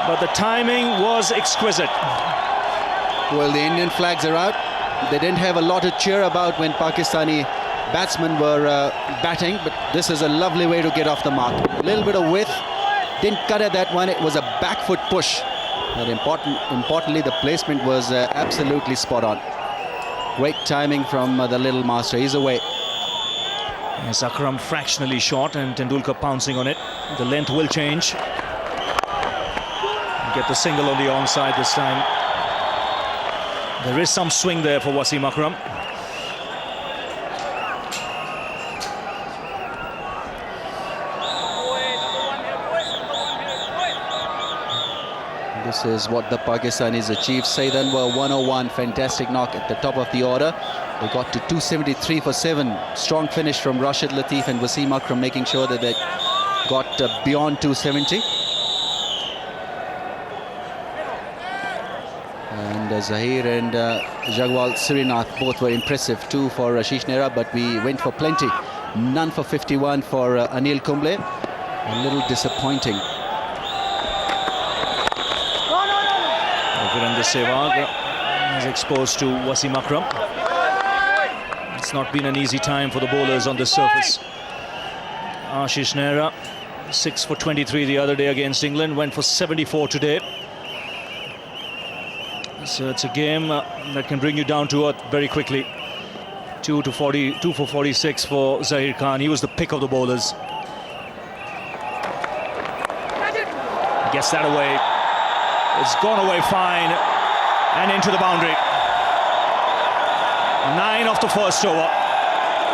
but the timing was exquisite. Well, the Indian flags are out. They didn't have a lot to cheer about when Pakistani batsmen were batting, but this is a lovely way to get off the mark. A little bit of width, didn't cut at that one. It was a back foot push, but importantly the placement was absolutely spot on. Great timing from the little master. He's away. Yes, Akram fractionally short and Tenndulkar pouncing on it. The length will change. Get the single on the onside this time. There is some swing there for Wasim Akram. This is what the Pakistanis achieved. Saeed Anwar 101, fantastic knock at the top of the order. They got to 273 for 7. Strong finish from Rashid Latif and Wasim Akram, making sure that they got beyond 270. And Zahir and Jagwal Srinath both were impressive. 2 for Ashish Nehra, but we went for plenty. None for 51 for Anil Kumble. A little disappointing. Virender Sehwag is exposed to Wasim Akram. It's not been an easy time for the bowlers on this surface. Ashish Nehra, 6 for 23 the other day against England, went for 74 today. So it's a game that can bring you down to earth very quickly. 2 for 46 for Zahir Khan. He was the pick of the bowlers. Gets that away. It's gone away fine and into the boundary. 9 off the first over.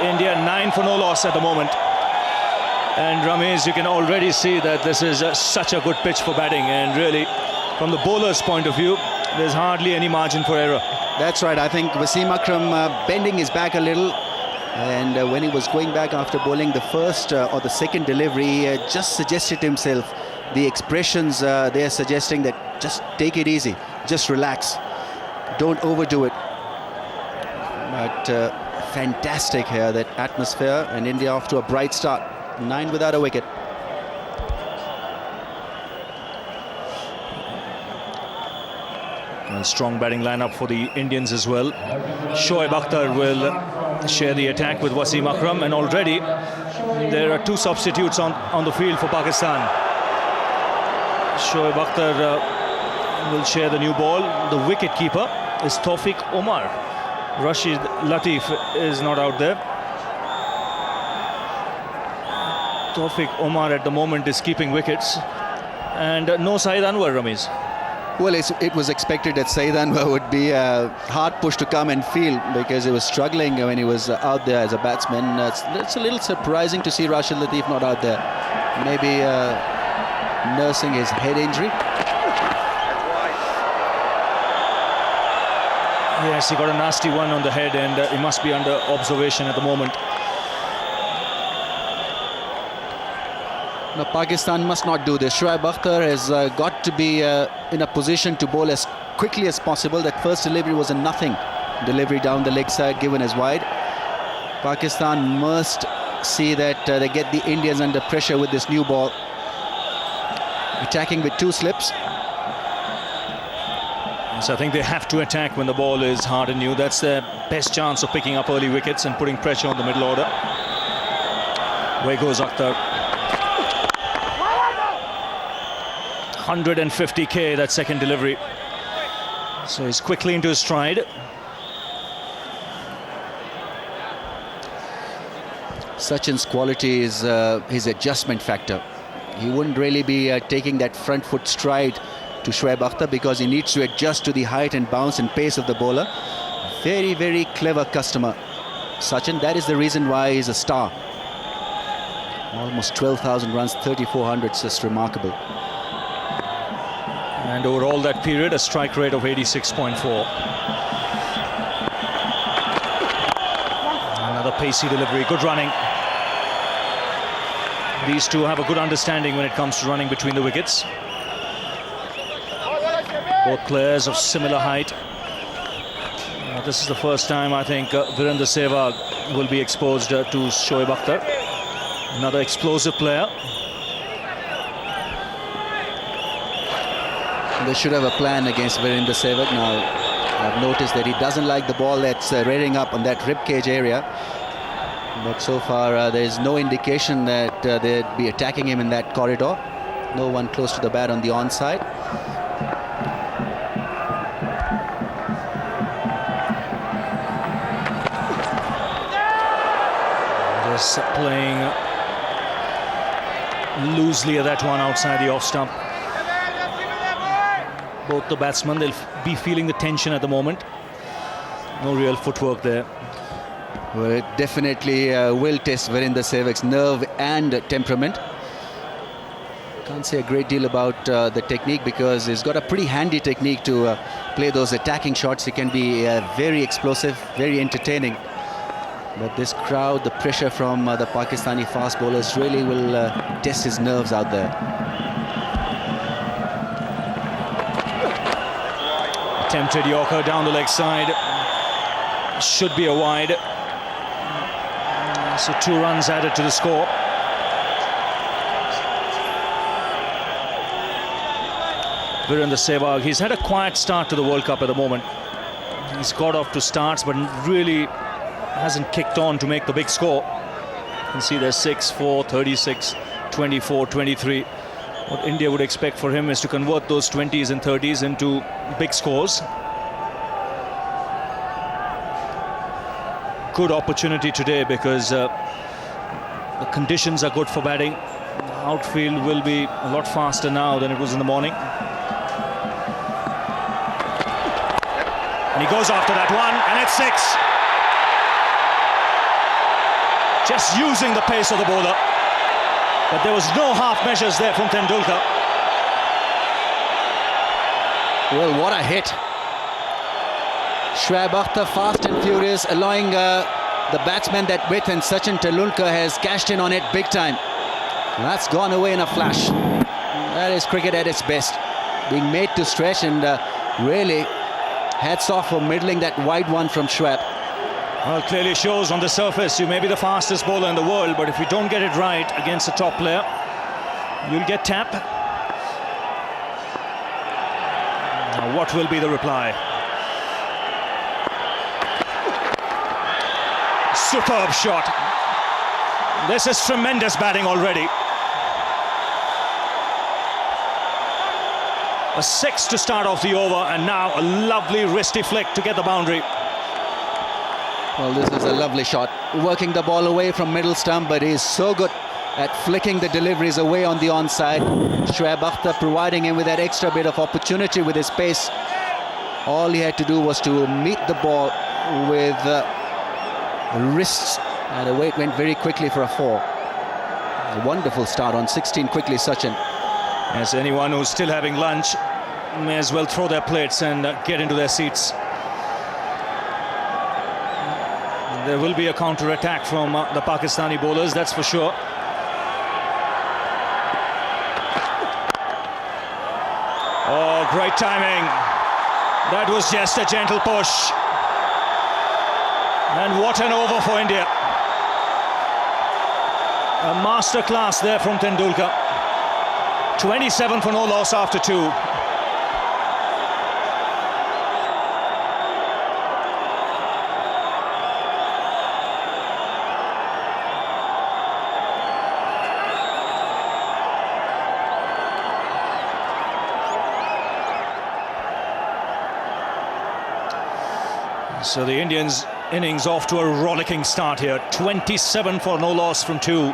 India 9 for no loss at the moment. And Ramiz, you can already see that this is such a good pitch for batting, and really from the bowler's point of view there's hardly any margin for error. That's right. I think Wasim Akram bending his back a little, and when he was going back after bowling the first or the second delivery, he just suggested to himself, the expressions they're suggesting that just take it easy, just relax, don't overdo it. But fantastic here, that atmosphere, and India off to a bright start. 9 without a wicket. And strong batting lineup for the Indians as well. Shoaib Akhtar will share the attack with Wasim Akram, and already there are 2 substitutes on the field for Pakistan. Shoaib Akhtar will share the new ball. The wicket keeper is Tawfiq Omar. Rashid Latif is not out there. Tawfiq Omar at the moment is keeping wickets, and no Saeed Anwar, Ramiz. Well, it was expected that Saeed Anwar would be a hard push to come and field, because he was struggling when he was out there as a batsman. It's a little surprising to see Rashid Latif not out there. Maybe nursing his head injury. Yes, he got a nasty one on the head, and he must be under observation at the moment. Now, Pakistan must not do this. Shoaib Akhtar has got to be in a position to bowl as quickly as possible. That first delivery was a nothing delivery down the leg side, given as wide. Pakistan must see that they get the Indians under pressure with this new ball. Attacking with 2 slips. So I think they have to attack when the ball is hard and new. That's their best chance of picking up early wickets and putting pressure on the middle order. Where goes Akhtar? 150k, that second delivery. So he's quickly into his stride. Sachin's quality is his adjustment factor. He wouldn't really be taking that front foot stride to Shoaib Akhtar because he needs to adjust to the height and bounce and pace of the bowler. Very, very clever customer, Sachin. That is the reason why he's a star. Almost 12,000 runs, 3,400, just remarkable. And over all that period, a strike rate of 86.4. Another pacey delivery, good running. These two have a good understanding when it comes to running between the wickets. Both players of similar height. This is the first time I think Virender Sehwag will be exposed to Shoaib Akhtar. Another explosive player. They should have a plan against Virender Sehwag. Now, I've noticed that he doesn't like the ball that's rearing up on that ribcage area. But so far, there is no indication that they'd be attacking him in that corridor. No one close to the bat on the onside. Just playing loosely at that one outside the off stump. Both the batsmen, they'll be feeling the tension at the moment. No real footwork there. Well, it definitely will test Virender Sehwag's nerve and temperament. Can't say a great deal about the technique because he's got a pretty handy technique to play those attacking shots. He can be very explosive, very entertaining. But this crowd, the pressure from the Pakistani fast bowlers really will test his nerves out there. Attempted Yorker down the leg side. Should be a wide. So 2 runs added to the score. Virender Sehwag, he's had a quiet start to the World Cup at the moment. He's got off to starts, but really hasn't kicked on to make the big score. You can see there's 6, 4, 36, 24, 23. What India would expect for him is to convert those 20s and 30s into big scores. Good opportunity today because the conditions are good for batting. The outfield will be a lot faster now than it was in the morning. And he goes after that one, and it's 6. Just using the pace of the bowler. But there was no half measures there from Tenndulkar. Well, what a hit. Shoaib Akhtar fast and furious, allowing the batsman that width, and Sachin Tenndulkar has cashed in on it big time. And that's gone away in a flash. That is cricket at its best. Being made to stretch, and really hats off for middling that wide one from Shoaib. Well, clearly shows on the surface you may be the fastest bowler in the world, but if you don't get it right against a top player, you'll get tap. Now, what will be the reply? Superb shot. This is tremendous batting already. A 6 to start off the over, and now a lovely wristy flick to get the boundary. Well, this is a lovely shot. Working the ball away from middle stump, but he's so good at flicking the deliveries away on the onside. Shoaib Akhtar providing him with that extra bit of opportunity with his pace. All he had to do was to meet the ball with wrists, and away it went very quickly for a 4. A wonderful start on 16 quickly, Sachin. As anyone who's still having lunch may as well throw their plates and get into their seats. There will be a counter-attack from the Pakistani bowlers, that's for sure. Oh, great timing. That was just a gentle push. And what an over for India. A masterclass there from Tenndulkar. 27 for no loss after 2. So the Indians' innings off to a rollicking start here. 27 for no loss from 2.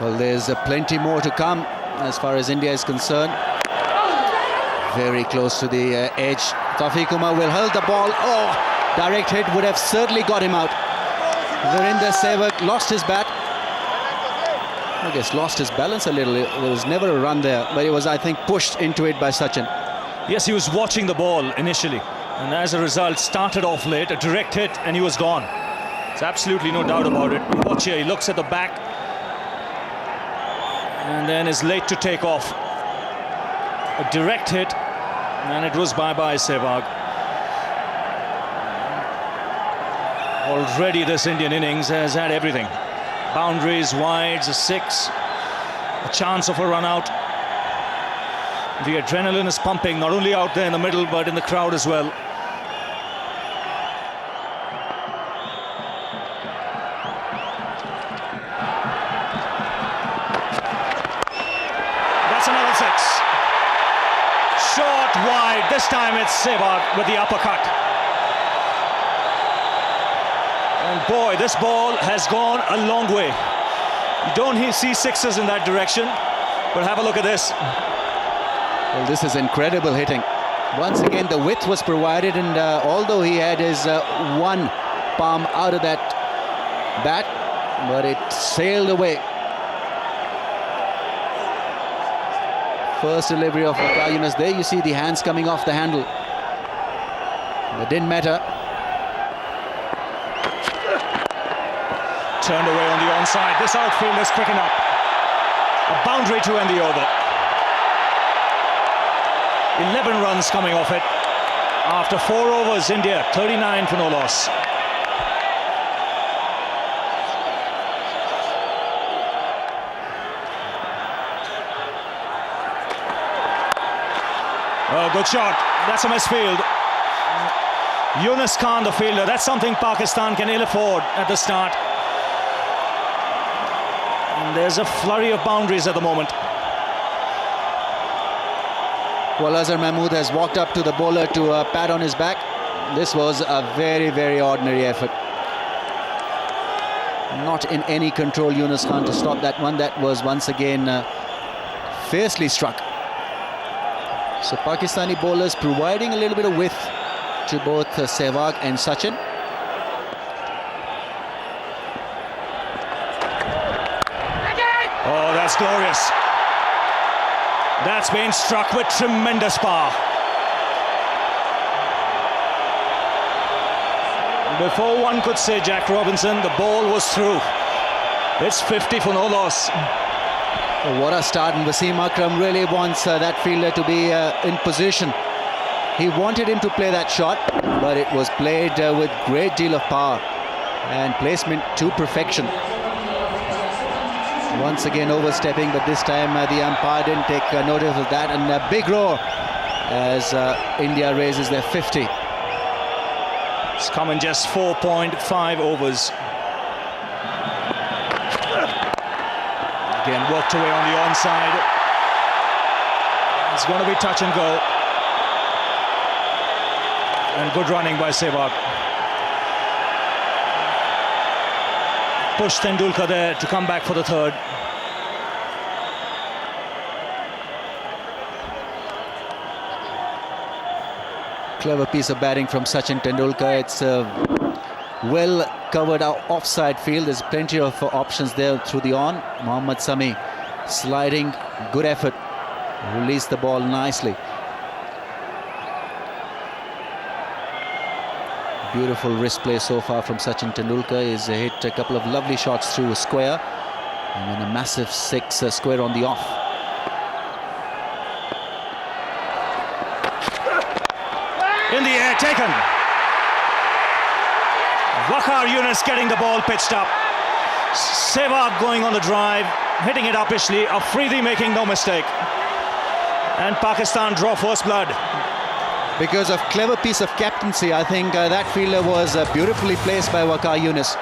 Well, there's plenty more to come as far as India is concerned. Very close to the edge. Taufeeq Umar will hold the ball. Oh, direct hit would have certainly got him out. Virender Sehwag lost his bat. I guess lost his balance a little. There was never a run there, but he was, I think, pushed into it by Sachin. Yes, he was watching the ball initially, and as a result started off late, a direct hit, and he was gone. There's absolutely no doubt about it. Watch here, he looks at the back and then is late to take off. A direct hit, and it was bye-bye Sehwag. Already this Indian innings has had everything. Boundaries, wides, a 6, a chance of a run out. The adrenaline is pumping, not only out there in the middle, but in the crowd as well. That's another 6. Short, wide. This time it's Sehwag with the uppercut. And boy, this ball has gone a long way. You don't see 6s in that direction, but have a look at this. Well, this is incredible hitting. Once again, the width was provided, and although he had his one palm out of that bat, but it sailed away. First delivery of Yunus. There you see the hands coming off the handle. But didn't matter. Turned away on the onside. This outfield is quick enough. A boundary to end the over. 11 runs coming off it. After 4 overs, India 39 for no loss. Oh, good shot. That's a misfield. Yunus Khan, the fielder. That's something Pakistan can ill afford at the start. And there's a flurry of boundaries at the moment. Well, Azhar Mahmood has walked up to the bowler to pat on his back. This was a very, very ordinary effort. Not in any control, Yunus Khan, to stop that one. That was once again fiercely struck. So Pakistani bowlers providing a little bit of width to both Sehwag and Sachin. Oh, that's glorious. That's been struck with tremendous power. Before one could say Jack Robinson, the ball was through. It's 50 for no loss. Well, what a start, and Wasim Akram really wants that fielder to be in position. He wanted him to play that shot, but it was played with great deal of power and placement to perfection. Once again overstepping, but this time the umpire didn't take notice of that, and a big roar as India raises their 50. It's come in just 4.5 overs. Again, worked away on the onside. It's going to be touch and go. And good running by Sehwag. Pushed Tenndulkar there to come back for the 3rd. Clever piece of batting from Sachin Tenndulkar. It's a well covered out offside field. There's plenty of options there through the on. Mohammad Sami sliding, good effort. Released the ball nicely. Beautiful wrist play so far from Sachin Tenndulkar. He's hit a couple of lovely shots through a square, and then a massive 6 square on the off. taken. Waqar Younis getting the ball pitched up. Sehwag going on the drive, hitting it uppishly. Afridi making no mistake. And Pakistan draw first blood. Because of clever piece of captaincy, I think that fielder was beautifully placed by Waqar Younis.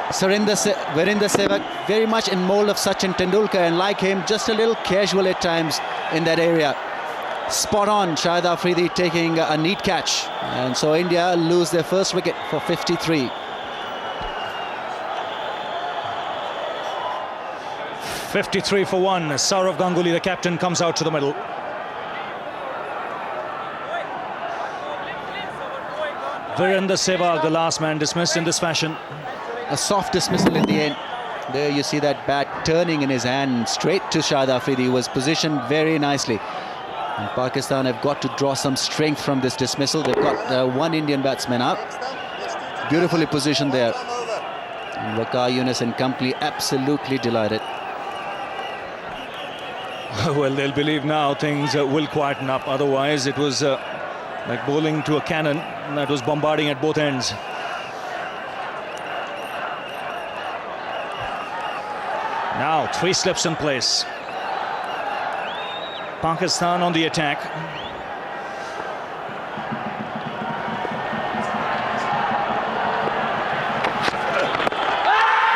Virender Sehwag very much in mold of Sachin Tenndulkar, and like him, just a little casual at times in that area. Spot on, Shahid Afridi taking a neat catch. And so India lose their first wicket for 53. .53 for 1. Sourav Ganguly, the captain, comes out to the middle. Virender Sehwag, the last man, dismissed in this fashion. A soft dismissal in the end. There you see that bat turning in his hand straight to Shahid Afridi. He was positioned very nicely. And Pakistan have got to draw some strength from this dismissal. They've got one Indian batsman out. Beautifully positioned there. And Waqar Younis and company absolutely delighted. Well, they'll believe now things will quieten up. Otherwise, it was like bowling to a cannon that was bombarding at both ends. Now, 3 slips in place. Pakistan on the attack.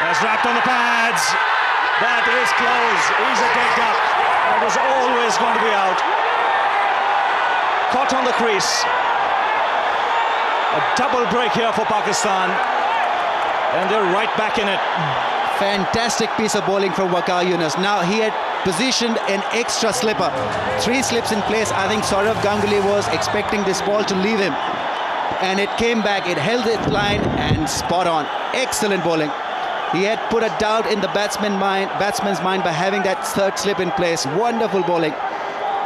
That's wrapped on the pads. That is close. He's a dead duck. That was always going to be out. Caught on the crease. A double break here for Pakistan. And they're right back in it. Fantastic piece of bowling from Waqar Younis. Now he had positioned an extra slipper. 3 slips in place. I think Sourav Ganguly was expecting this ball to leave him. And it came back. It held its line and spot on. Excellent bowling. He had put a doubt in the batsman's mind by having that 3rd slip in place. Wonderful bowling.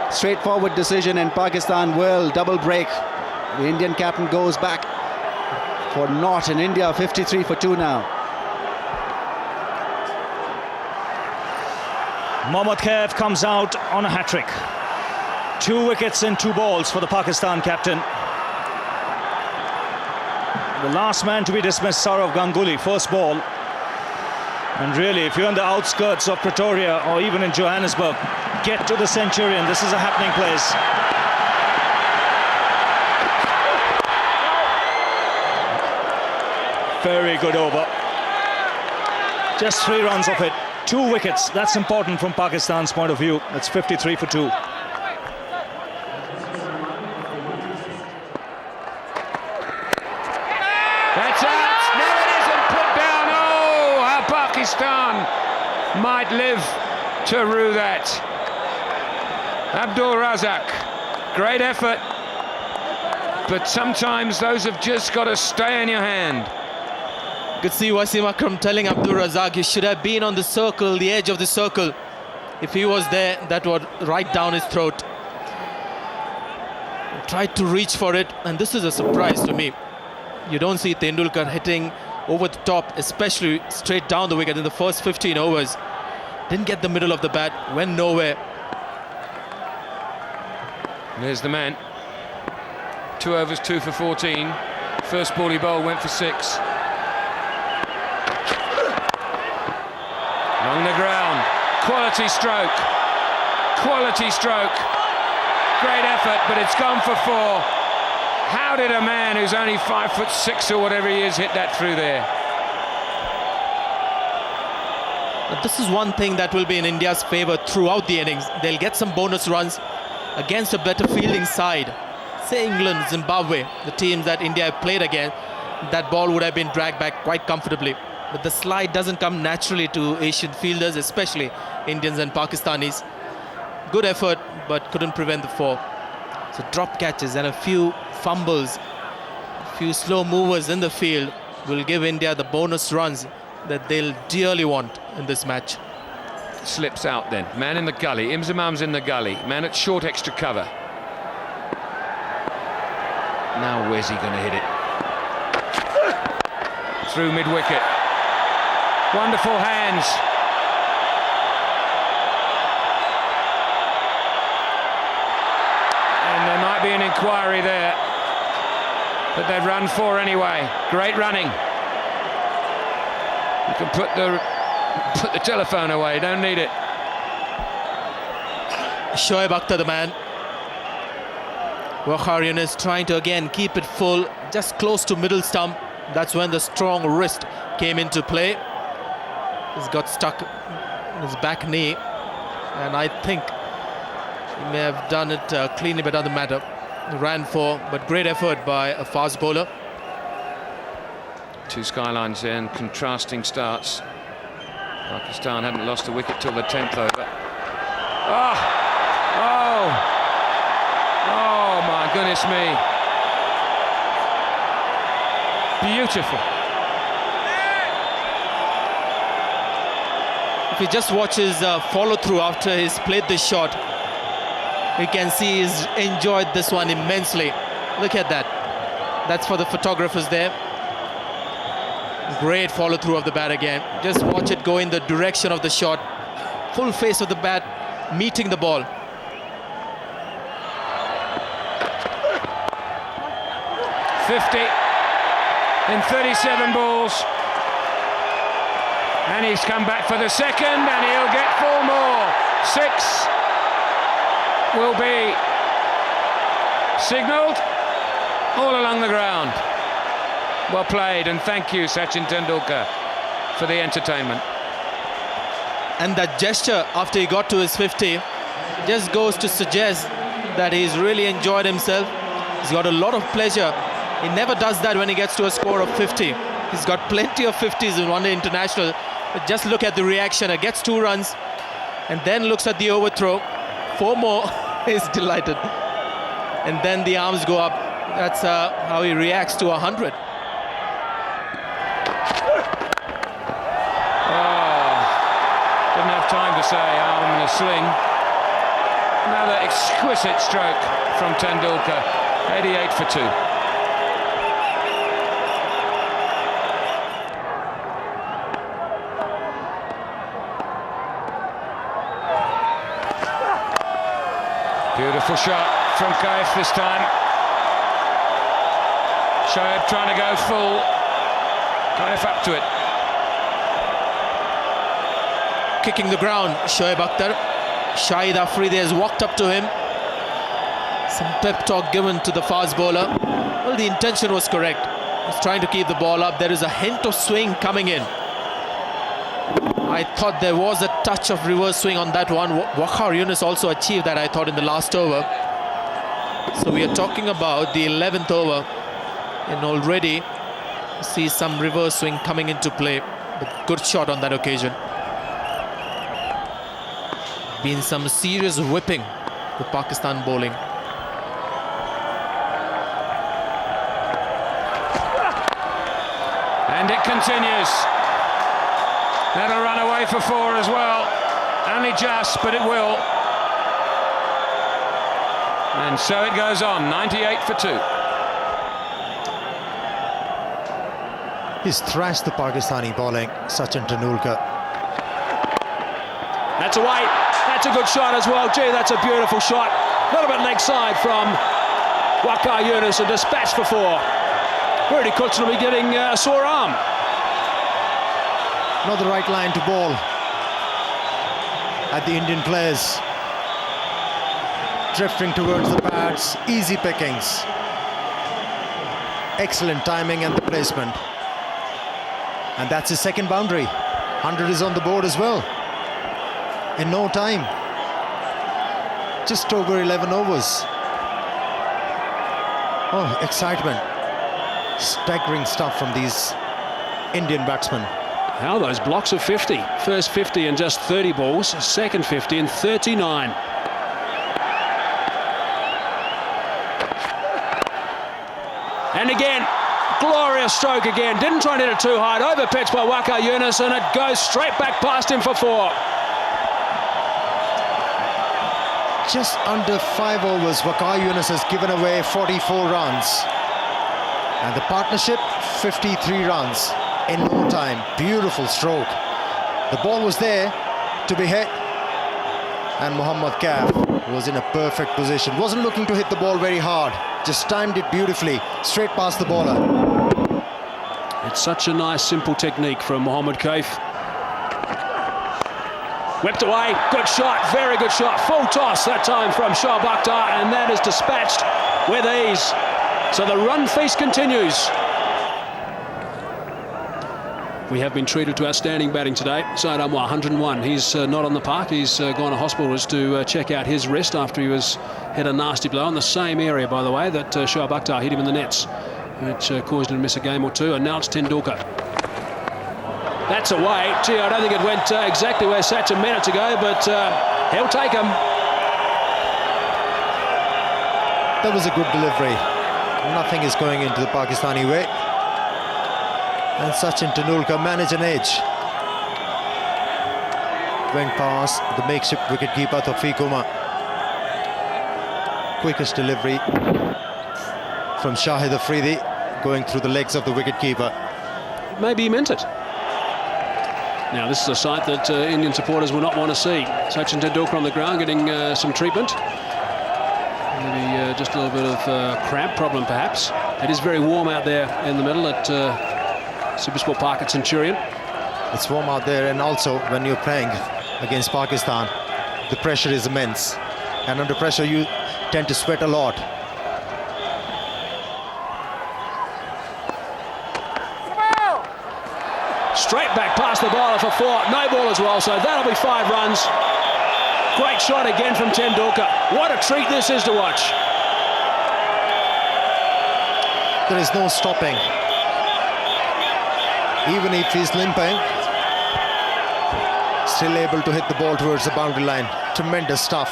Straightforward decision, and Pakistan will double break. The Indian captain goes back for naught, in India 53 for 2 now. Mohammad Khaif comes out on a hat-trick. 2 wickets and 2 balls for the Pakistan captain. The last man to be dismissed, Sourav Ganguly, first ball. And really, if you're on the outskirts of Pretoria or even in Johannesburg, get to the Centurion. This is a happening place. Very good over. Just 3 runs off it. 2 wickets. That's important from Pakistan's point of view. It's 53 for 2. That's out. No, it isn't put down. Oh, how Pakistan might live to rue that. Abdul Razak, great effort, but sometimes those have just got to stay in your hand. Could see Wasim Akram telling Abdul Razak he should have been on the circle, the edge of the circle. If he was there, that would right down his throat. Tried to reach for it, and this is a surprise to me. You don't see Tenndulkar hitting over the top, especially straight down the wicket in the first 15 overs. Didn't get the middle of the bat, went nowhere. There's the man. 2 overs, 2 for 14. First ball he bowled went for 6. Along the ground. Quality stroke. Quality stroke. Great effort, but it's gone for 4. How did a man who's only 5'6" or whatever he is hit that through there? But this is one thing that will be in India's favour throughout the innings. They'll get some bonus runs against a better fielding side. Say England, Zimbabwe, the teams that India have played against, that ball would have been dragged back quite comfortably. But the slide doesn't come naturally to Asian fielders, especially Indians and Pakistanis. Good effort, but couldn't prevent the 4. So drop catches and a few fumbles, a few slow movers in the field will give India the bonus runs that they'll dearly want in this match. Slips out then. Man in the gully. Imzamam's in the gully. Man at short extra cover. Now where's he going to hit it? Through mid-wicket. Wonderful hands. And there might be an inquiry there. But they've run 4 anyway. Great running. You can put the telephone away, don't need it. Shoaib Akhtar, the man. Waqar Younis trying to again keep it full, just close to middle stump. That's when the strong wrist came into play. He's got stuck in his back knee, and I think he may have done it cleanly, but doesn't matter. He ran 4, but great effort by a fast bowler. Two skylines there and contrasting starts. Pakistan hadn't lost a wicket till the 10th over. Oh my goodness me. Beautiful. If he just watches follow through after he's played this shot, we can see he's enjoyed this one immensely. Look at that. That's for the photographers there. Great follow through of the bat again. Just watch it go in the direction of the shot. Full face of the bat meeting the ball. .50 in 37 balls. And he's come back for the second, and he'll get 4 more. 6 will be signalled all along the ground. Well played, and thank you, Sachin Tenndulkar, for the entertainment. And that gesture after he got to his 50 just goes to suggest that he's really enjoyed himself. He's got a lot of pleasure. He never does that when he gets to a score of 50. He's got plenty of 50s in one day international. But just look at the reaction. It gets 2 runs and then looks at the overthrow. 4 more. He's delighted. And then the arms go up. That's how he reacts to 100. Didn't have time to say arm in a sling. Another exquisite stroke from Tenndulkar. 88 for 2. Beautiful shot from Kaif this time. Shoaib trying to go full. Kaif up to it. Kicking the ground, Shoaib Akhtar. Shahid Afridi has walked up to him. Some pep talk given to the fast bowler. Well, the intention was correct. He's trying to keep the ball up. There is a hint of swing coming in. I thought there was a touch of reverse swing on that one. Waqar Younis also achieved that, I thought, in the last over. So we are talking about the 11th over, and already see some reverse swing coming into play. But good shot on that occasion. Been some serious whipping with Pakistan bowling. And it continues. That'll run away for 4 as well. Only just, but it will. And so it goes on, 98 for 2. He's thrashed the Pakistani bowling, Sachin Tenndulkar. That's away. That's a good shot as well. Gee, that's a beautiful shot. A little bit leg side from Waqar Younis, and dispatched for 4. Really could be getting a sore arm. Not the right line to bowl at the Indian players. Drifting towards the pads, easy pickings. Excellent timing and the placement. And that's his second boundary. 100 is on the board as well. In no time. Just over 11 overs. Oh, excitement. Staggering stuff from these Indian batsmen. How those blocks of 50. First 50 in just 30 balls. Second 50 in 39. And again, glorious stroke again. Didn't try and hit it too hard. Overpitched by Waqar Younis, and it goes straight back past him for 4. Just under 5 overs, Waqar Younis has given away 44 runs. And the partnership, 53 runs in no time. Beautiful stroke. The ball was there to be hit. And Mohammad Kaif was in a perfect position. Wasn't looking to hit the ball very hard. just timed it beautifully, straight past the bowler. It's such a nice, simple technique from Mohammad Kaif. Whipped away, good shot, very good shot. Full toss that time from Shoaib Akhtar, and that is dispatched with ease. So the run feast continues. We have been treated to outstanding batting today. Syed Anwar, 101. He's not on the park. He's gone to hospital to check out his wrist after he hit a nasty blow in the same area, by the way, that Shoaib Akhtar hit him in the nets, which caused him to miss a game or two. And now it's Tenndulkar. That's away. Gee, I don't think it went exactly where Sachin meant it to go, but he'll take him. That was a good delivery. Nothing is going into the Pakistani way. And Sachin Tenndulkar managed an edge. Went past the makeshift wicketkeeper Tawfiq Umar. Quickest delivery from Shahid Afridi, going through the legs of the wicketkeeper. Maybe he meant it. Now this is a sight that Indian supporters will not want to see. Sachin Tenndulkar on the ground getting some treatment. Maybe just a little bit of cramp problem perhaps. It is very warm out there in the middle at Supersport Park at Centurion. It's warm out there, and also when you're playing against Pakistan, the pressure is immense. And under pressure you tend to sweat a lot. Straight back past the bowler for 4. No ball as well, so that'll be 5 runs. Great shot again from Tenndulkar. What a treat this is to watch. There is no stopping. Even if he's limping, still able to hit the ball towards the boundary line. Tremendous stuff.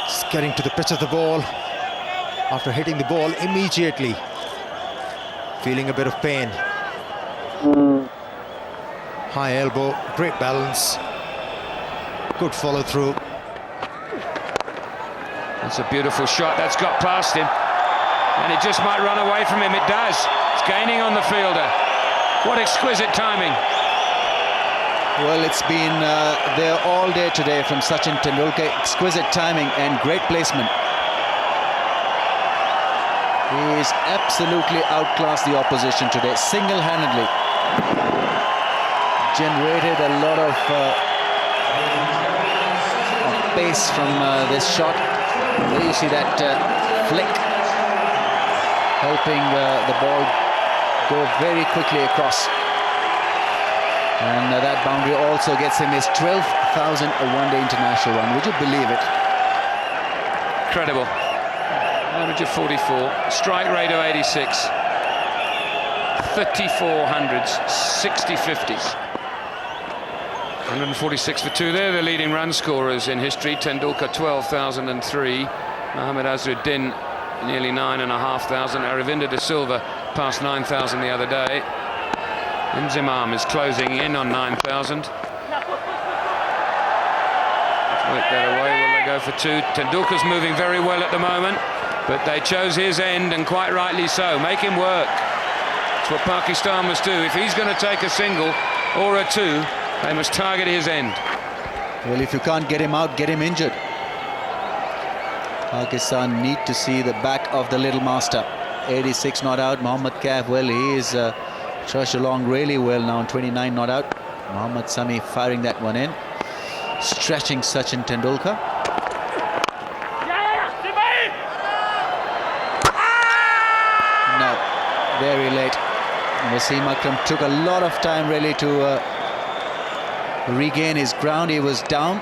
Just getting to the pitch of the ball. After hitting the ball immediately, feeling a bit of pain. High elbow, great balance, good follow through. That's a beautiful shot. That's got past him, and it just might run away from him. It does. It's gaining on the fielder. What exquisite timing. Well, it's been there all day today from Sachin Tenndulkar. Exquisite timing and great placement. He's absolutely outclassed the opposition today, single-handedly. Generated a lot of pace from this shot. There you see that flick, helping the ball go very quickly across. And that boundary also gets him his 12,000 one-day international run. Would you believe it? Incredible. Average of 44, strike rate of 86, 34 hundreds, 60 50s. 146 for 2. They're the leading run scorers in history. Tenndulkar 12,003, Mohammad Azharuddin nearly 9,500, Aravinda de Silva passed 9,000 the other day. Inzamam is closing in on 9,000. Let's work that away. Will they go for 2? Tenndulkar's moving very well at the moment, but they chose his end, and quite rightly so. Make him work. That's what Pakistan must do. If he's going to take a single or a 2, they must target his end. Well, if you can't get him out, get him injured. Pakistan need to see the back of the little master. 86 not out. Mohammad Kaif, well, he is trudged along really well now. 29 not out. Mohammad Sami firing that one in. Stretching Sachin Tenndulkar. No, very late. Wasim Akram took a lot of time really to regain his ground. He was down.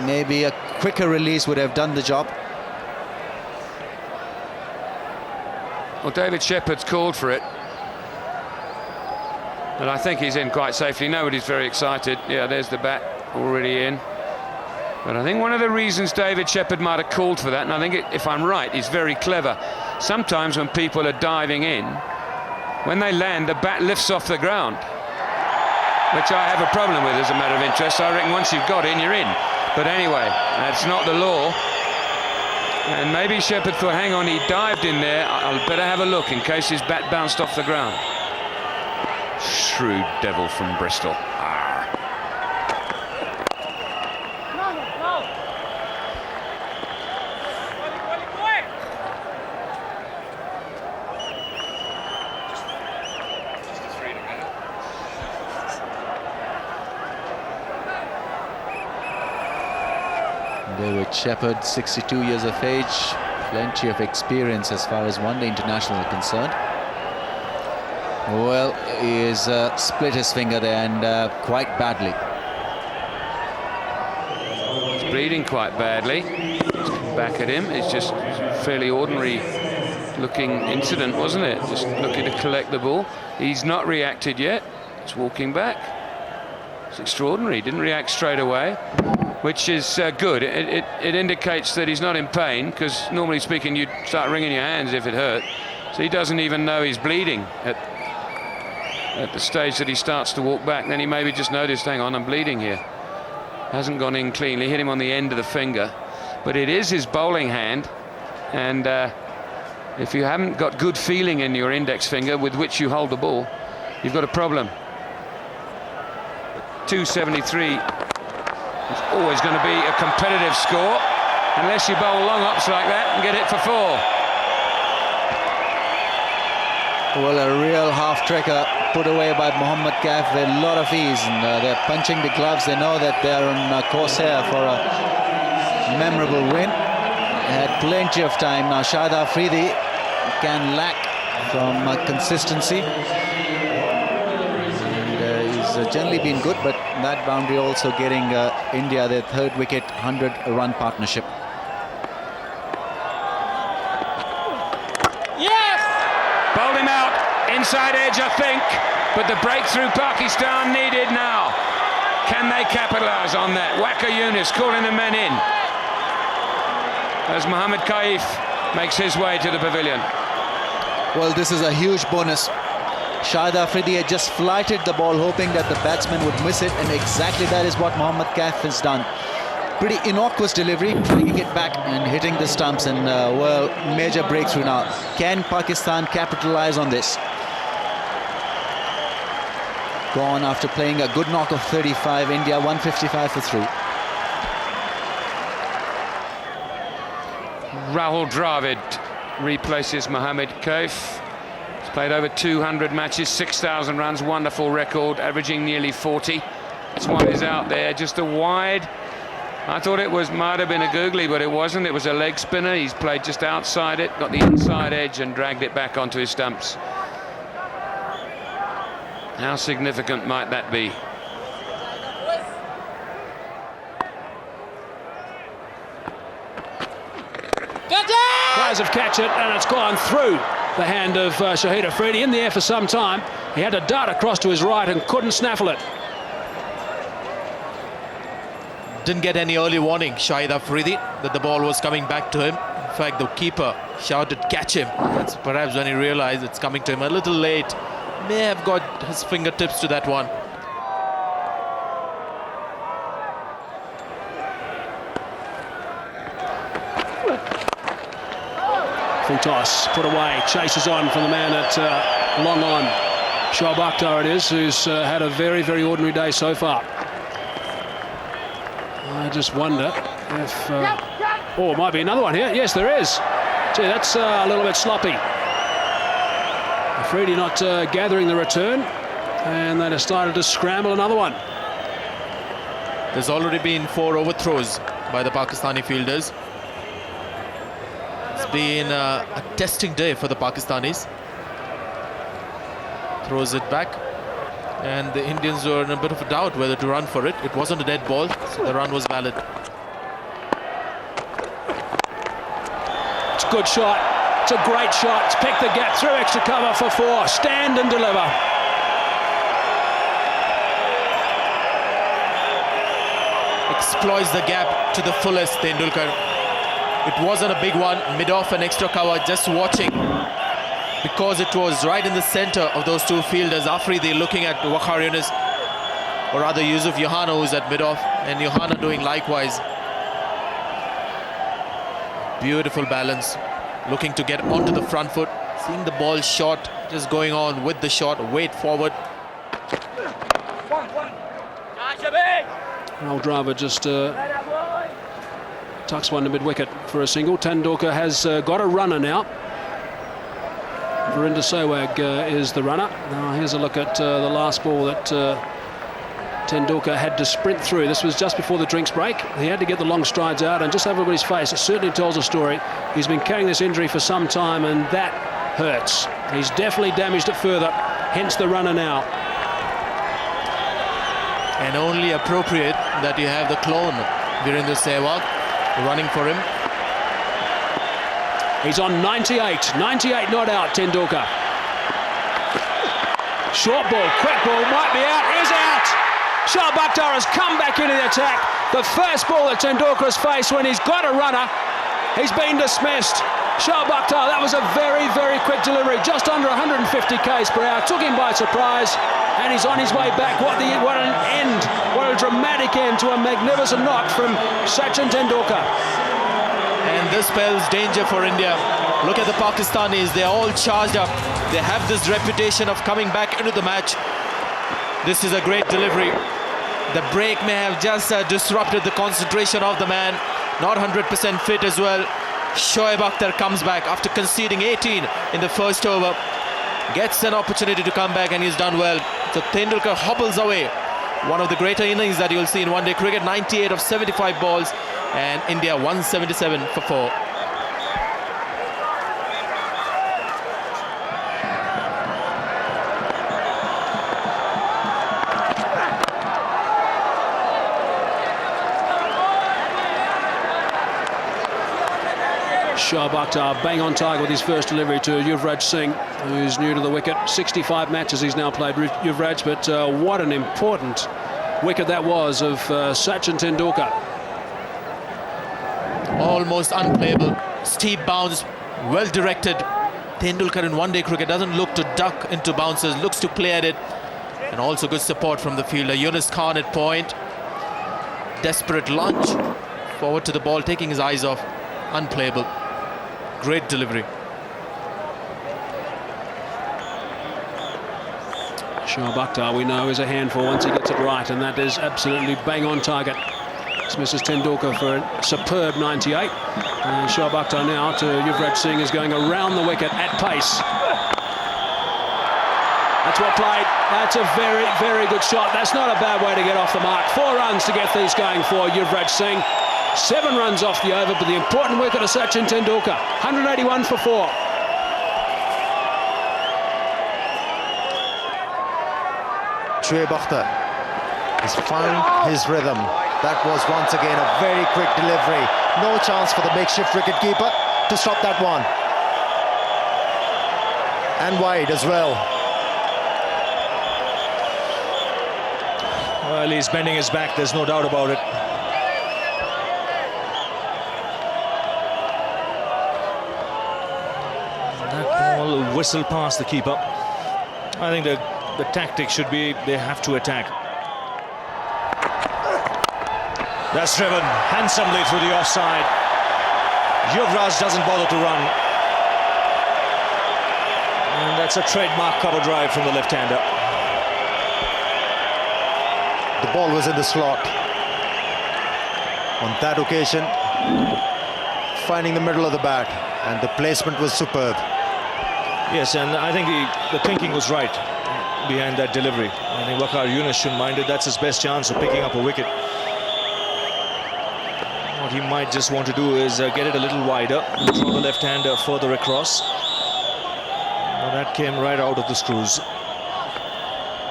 Maybe a quicker release would have done the job. Well, David Shepherd's called for it, and I think he's in quite safely. Nobody's very excited. Yeah, there's the bat already in. But I think one of the reasons David Shepherd might have called for that, and I think if I'm right, he's very clever. Sometimes when people are diving in, when they land, the bat lifts off the ground, which I have a problem with as a matter of interest. I reckon once you've got in, you're in. But anyway, that's not the law. And maybe Shepherd thought, hang on, he dived in there. I'll better have a look in case his bat bounced off the ground. Shrewd devil from Bristol. David Shepherd, 62 years of age, plenty of experience as far as one-day international are concerned. Well, he's split his finger there, and quite badly. He's bleeding quite badly. Back at him. It's just fairly ordinary looking incident, wasn't it? Just looking to collect the ball. He's not reacted yet. It's walking back. It's extraordinary. Didn't react straight away, which is good. It indicates that he's not in pain, because normally speaking you'd start wringing your hands if it hurt. So he doesn't even know he's bleeding at the stage that he starts to walk back. Then he maybe just noticed, hang on, I'm bleeding here. Hasn't gone in cleanly, hit him on the end of the finger. But it is his bowling hand, and if you haven't got good feeling in your index finger with which you hold the ball, you've got a problem. 273 is always going to be a competitive score, unless you bowl long hops like that and get it for 4. Well, a real half-tricker put away by Mohammad Kaif with a lot of ease, and they're punching the gloves. They know that they're on course here for a memorable win. They had plenty of time. Now Shahid Afridi can lack from consistency, and he's generally been good, but that boundary also getting India their 3rd wicket, 100-run partnership. Bowled him out, inside edge I think, but the breakthrough Pakistan needed now. Can they capitalise on that? Waqar Younis calling the men in as Mohammad Kaif makes his way to the pavilion. Well, this is a huge bonus. Shahid Afridi had just flighted the ball, hoping that the batsman would miss it, and exactly that is what Mohammad Kaif has done. Pretty innocuous delivery, bringing it back and hitting the stumps, and well, major breakthrough now. Can Pakistan capitalise on this? Gone after playing a good knock of 35, India 155 for 3. Rahul Dravid replaces Mohammad Kaif. He's played over 200 matches, 6,000 runs, wonderful record, averaging nearly 40. That's why he's out there, just a wide. I thought it might have been a googly, but it wasn't. It was a leg spinner. He's played just outside it, got the inside edge and dragged it back onto his stumps. How significant might that be? Players have catch it, and it's gone through the hand of Shahid Afridi. In the air for some time. He had to dart across to his right and couldn't snaffle it. Didn't get any early warning, Shahid Afridi, that the ball was coming back to him. In fact, the keeper shouted, "Catch him." That's perhaps when he realized it's coming to him a little late. May have got his fingertips to that one. Full toss, put away, chases on from the man at long on. Shoaib Akhtar it is, who's had a very, very ordinary day so far. I just wonder if... oh, it might be another one here. Yes, there is. Gee, that's a little bit sloppy. Afridi not gathering the return, and they decided to scramble another one. There's already been 4 overthrows by the Pakistani fielders. It's been a testing day for the Pakistanis. Throws it back, and the Indians were in a bit of a doubt whether to run for it. It wasn't a dead ball, so the run was valid. It's a good shot. It's a great shot. It's picked the gap through extra cover for 4. Stand and deliver. Exploits the gap to the fullest, Tenndulkar. It wasn't a big one, mid-off and extra cover, just watching. Because it was right in the center of those 2 fielders. Afridi looking at Waqar Younis, or rather Yusuf Yohana, who's at mid-off, and Yohana doing likewise. Beautiful balance, looking to get onto the front foot, seeing the ball short, just going on with the shot, weight forward. Rahul Dravid just tucks one to mid-wicket for a single. Tenndulkar has got a runner now. Verinder Sehwag is the runner. Now here's a look at the last ball that Tenndulkar had to sprint through. This was just before the drinks break. He had to get the long strides out, and just everybody's face, it certainly tells a story. He's been carrying this injury for some time, and that hurts. He's definitely damaged it further, hence the runner now. And only appropriate that you have the clone, Virendra Sehwag, running for him. He's on 98. 98 not out, Tenndulkar. Short ball, quick ball, might be out, is out! Shoaib Akhtar has come back into the attack. The first ball that Tenndulkar has faced when he's got a runner, he's been dismissed. Shoaib Akhtar, that was a very, very quick delivery, just under 150 k's per hour, took him by surprise, and he's on his way back. What an end, what a dramatic end to a magnificent knock from Sachin Tenndulkar. And this spells danger for India. Look at the Pakistanis, they're all charged up. They have this reputation of coming back into the match. This is a great delivery. The break may have just disrupted the concentration of the man. Not 100% fit as well. Shoaib Akhtar comes back after conceding 18 in the first over. Gets an opportunity to come back, and he's done well. So Tenndulkar hobbles away. One of the greater innings that you'll see in one-day cricket. 98 of 75 balls, and India 177 for 4. Shoaib Akhtar bang on target with his first delivery to Yuvraj Singh, who's new to the wicket. 65 matches he's now played, Yuvraj, but what an important wicket that was of Sachin Tenndulkar. Almost unplayable, steep bounce, well directed. Tenndulkar in one-day cricket doesn't look to duck into bounces, looks to play at it. And also good support from the fielder. Yunus Khan at point. Desperate lunge forward to the ball, taking his eyes off. Unplayable. Great delivery. Shoaib Akhtar, we know, is a handful once he gets it right, and that is absolutely bang on target. This misses Tenndulkar for a superb 98. And Shoaib Akhtar now to Yuvraj Singh is going around the wicket at pace. That's well played. That's a very, very good shot. That's not a bad way to get off the mark. 4 runs to get these going for Yuvraj Singh. 7 runs off the over, but the important wicket of Sachin Tenndulkar. 181 for 4. Shoaib Akhtar has found his rhythm. That was once again a very quick delivery. No chance for the makeshift wicketkeeper to stop that one. And wide as well. Well, he's bending his back, there's no doubt about it. That ball whistled past the keeper. I think the tactic should be they have to attack. That's driven handsomely through the offside. Yuvraj doesn't bother to run. And that's a trademark cover drive from the left-hander. The ball was in the slot. On that occasion, finding the middle of the bat, and the placement was superb. Yes, and I think the thinking was right behind that delivery. I think Waqar Younis shouldn't mind it. That's his best chance of picking up a wicket. What he might just want to do is get it a little wider, throw the left-hander further across. Well, that came right out of the screws.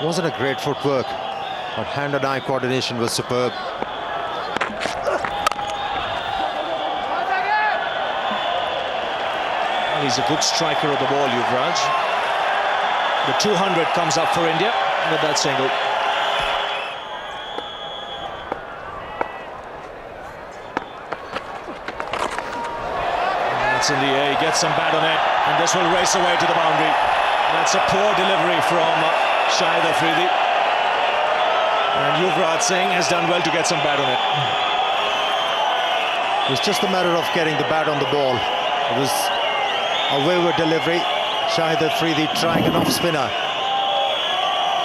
Wasn't a great footwork, but hand and eye coordination was superb. Well, he's a good striker of the ball, Yuvraj. The 200 comes up for India with that single. That's in the air, he gets some bat on it, and this will race away to the boundary. That's a poor delivery from Shahid Afridi. And Yuvraj Singh has done well to get some bat on it. It was just a matter of getting the bat on the ball. It was a wayward delivery. Shahid Afridi trying an off-spinner.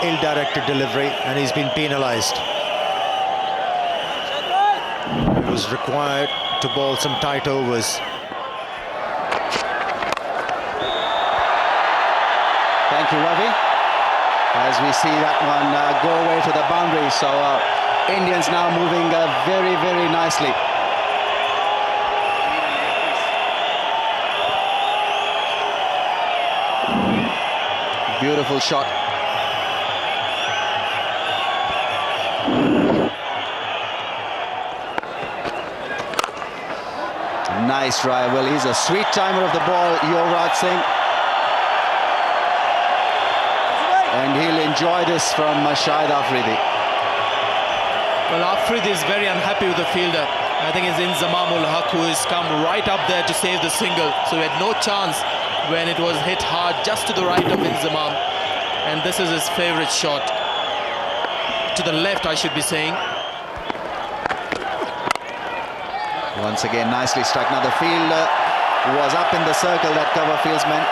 Ill-directed delivery, and he's been penalised. It was required to bowl some tight overs. Thank you, Ravi. as we see that one go away to the boundary. So Indians now moving very, very nicely. Beautiful shot. Nice drive. Well, he's a sweet timer of the ball, Yuvraj Singh. And he'll enjoy this from Shahid Afridi. Well, Afridi is very unhappy with the fielder. I think it's Inzamam ul Haq who has come right up there to save the single. So he had no chance when it was hit hard just to the right of Inzamam. And this is his favorite shot. To the left, I should be saying. Once again, nicely struck. Now the fielder was up in the circle, that cover fieldsman.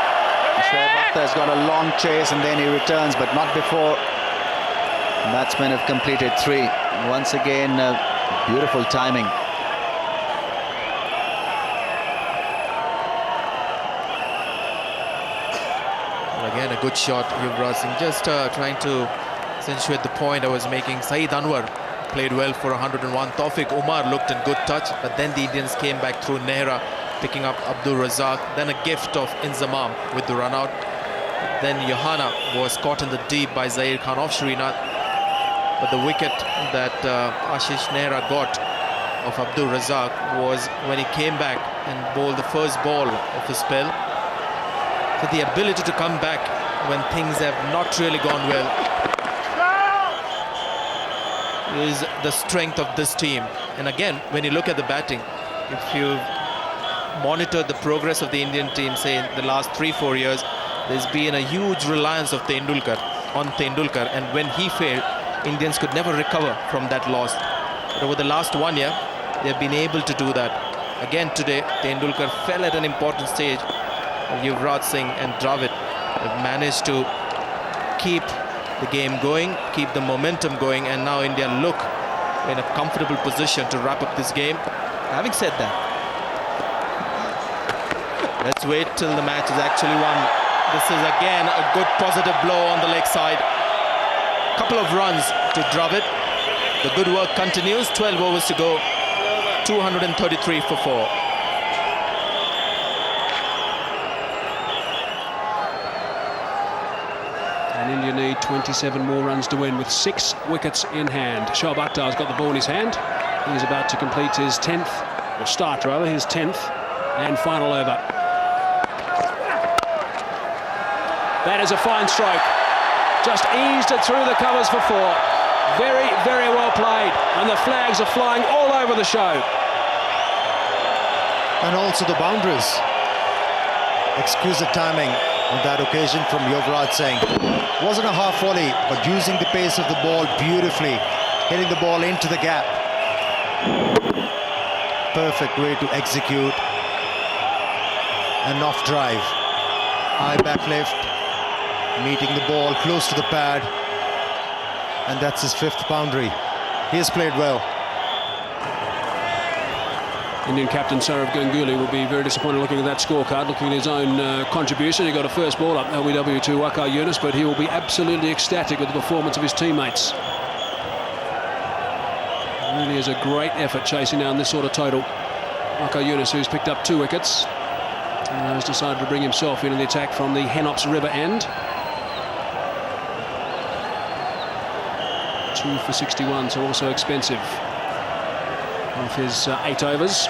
Shoaib Akhtar has got a long chase and then he returns, but not before batsmen have completed 3. Once again, beautiful timing. Well, again, a good shot, Yuvraj Singh. Just trying to accentuate the point I was making. Saeed Anwar played well for 101. Tawfiq Umar looked in good touch, but then the Indians came back through Nehra, picking up Abdul Razak. Then a gift of Inzamam with the run out. Then Johanna was caught in the deep by Zahir Khan off Srinath. But the wicket that Ashish Nehra got of Abdul Razak was when he came back and bowled the first ball of the spell. So the ability to come back when things have not really gone well is the strength of this team. And again, when you look at the batting, if you've monitored the progress of the Indian team, say in the last 3-4 years, there's been a huge reliance of on Tenndulkar, and when he failed, Indians could never recover from that loss. But over the last 1 year, they've been able to do that. Again today, Tenndulkar fell at an important stage. Yuvraj Singh and Dravid have managed to keep the game going, keep the momentum going, and now India look in a comfortable position to wrap up this game. Having said that, let's wait till the match is actually won. This is again a good positive blow on the leg side. Couple of runs to Dravid. The good work continues. 12 overs to go. 233 for 4. And India need 27 more runs to win with 6 wickets in hand. Shoaib Akhtar's got the ball in his hand. He's about to complete his 10th, or start rather, his 10th and final over. That is a fine stroke. Just eased it through the covers for 4. Very, very well played. And the flags are flying all over the show. And also the boundaries. Exquisite timing on that occasion from Yuvraj Singh. Wasn't a half volley, but using the pace of the ball beautifully, hitting the ball into the gap. Perfect way to execute an off drive. High back lift, meeting the ball close to the pad, and that's his 5th boundary. He has played well. Indian captain Sourav Ganguly will be very disappointed looking at that scorecard, looking at his own contribution. He got a first ball up LBW to Waqar Younis, but he will be absolutely ecstatic with the performance of his teammates. Really is a great effort chasing down this sort of total. Waqar Younis, who's picked up 2 wickets, has decided to bring himself into the attack from the Henops River end. 2 for 61, so also expensive. Of his 8 overs.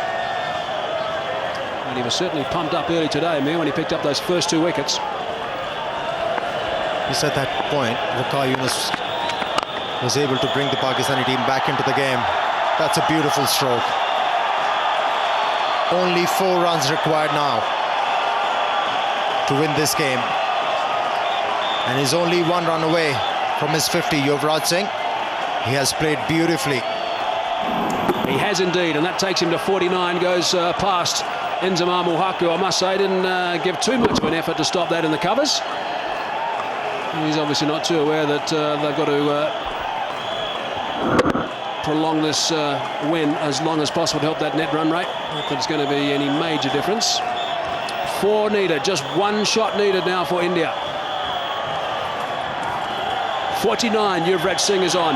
And he was certainly pumped up early today, Mir, when he picked up those first 2 wickets. Just at that point, Waqar Younis was able to bring the Pakistani team back into the game. That's a beautiful stroke. Only 4 runs required now to win this game. And he's only 1 run away from his 50, Yuvraj Singh. He has played beautifully. He has indeed, and that takes him to 49, goes past Inzamam ul Haq, who I must say didn't give too much of an effort to stop that in the covers. He's obviously not too aware that they've got to prolong this win as long as possible to help that net run rate. Not that it's going to be any major difference. 4 needed, just 1 shot needed now for India. 49, Yuvraj Singh is on.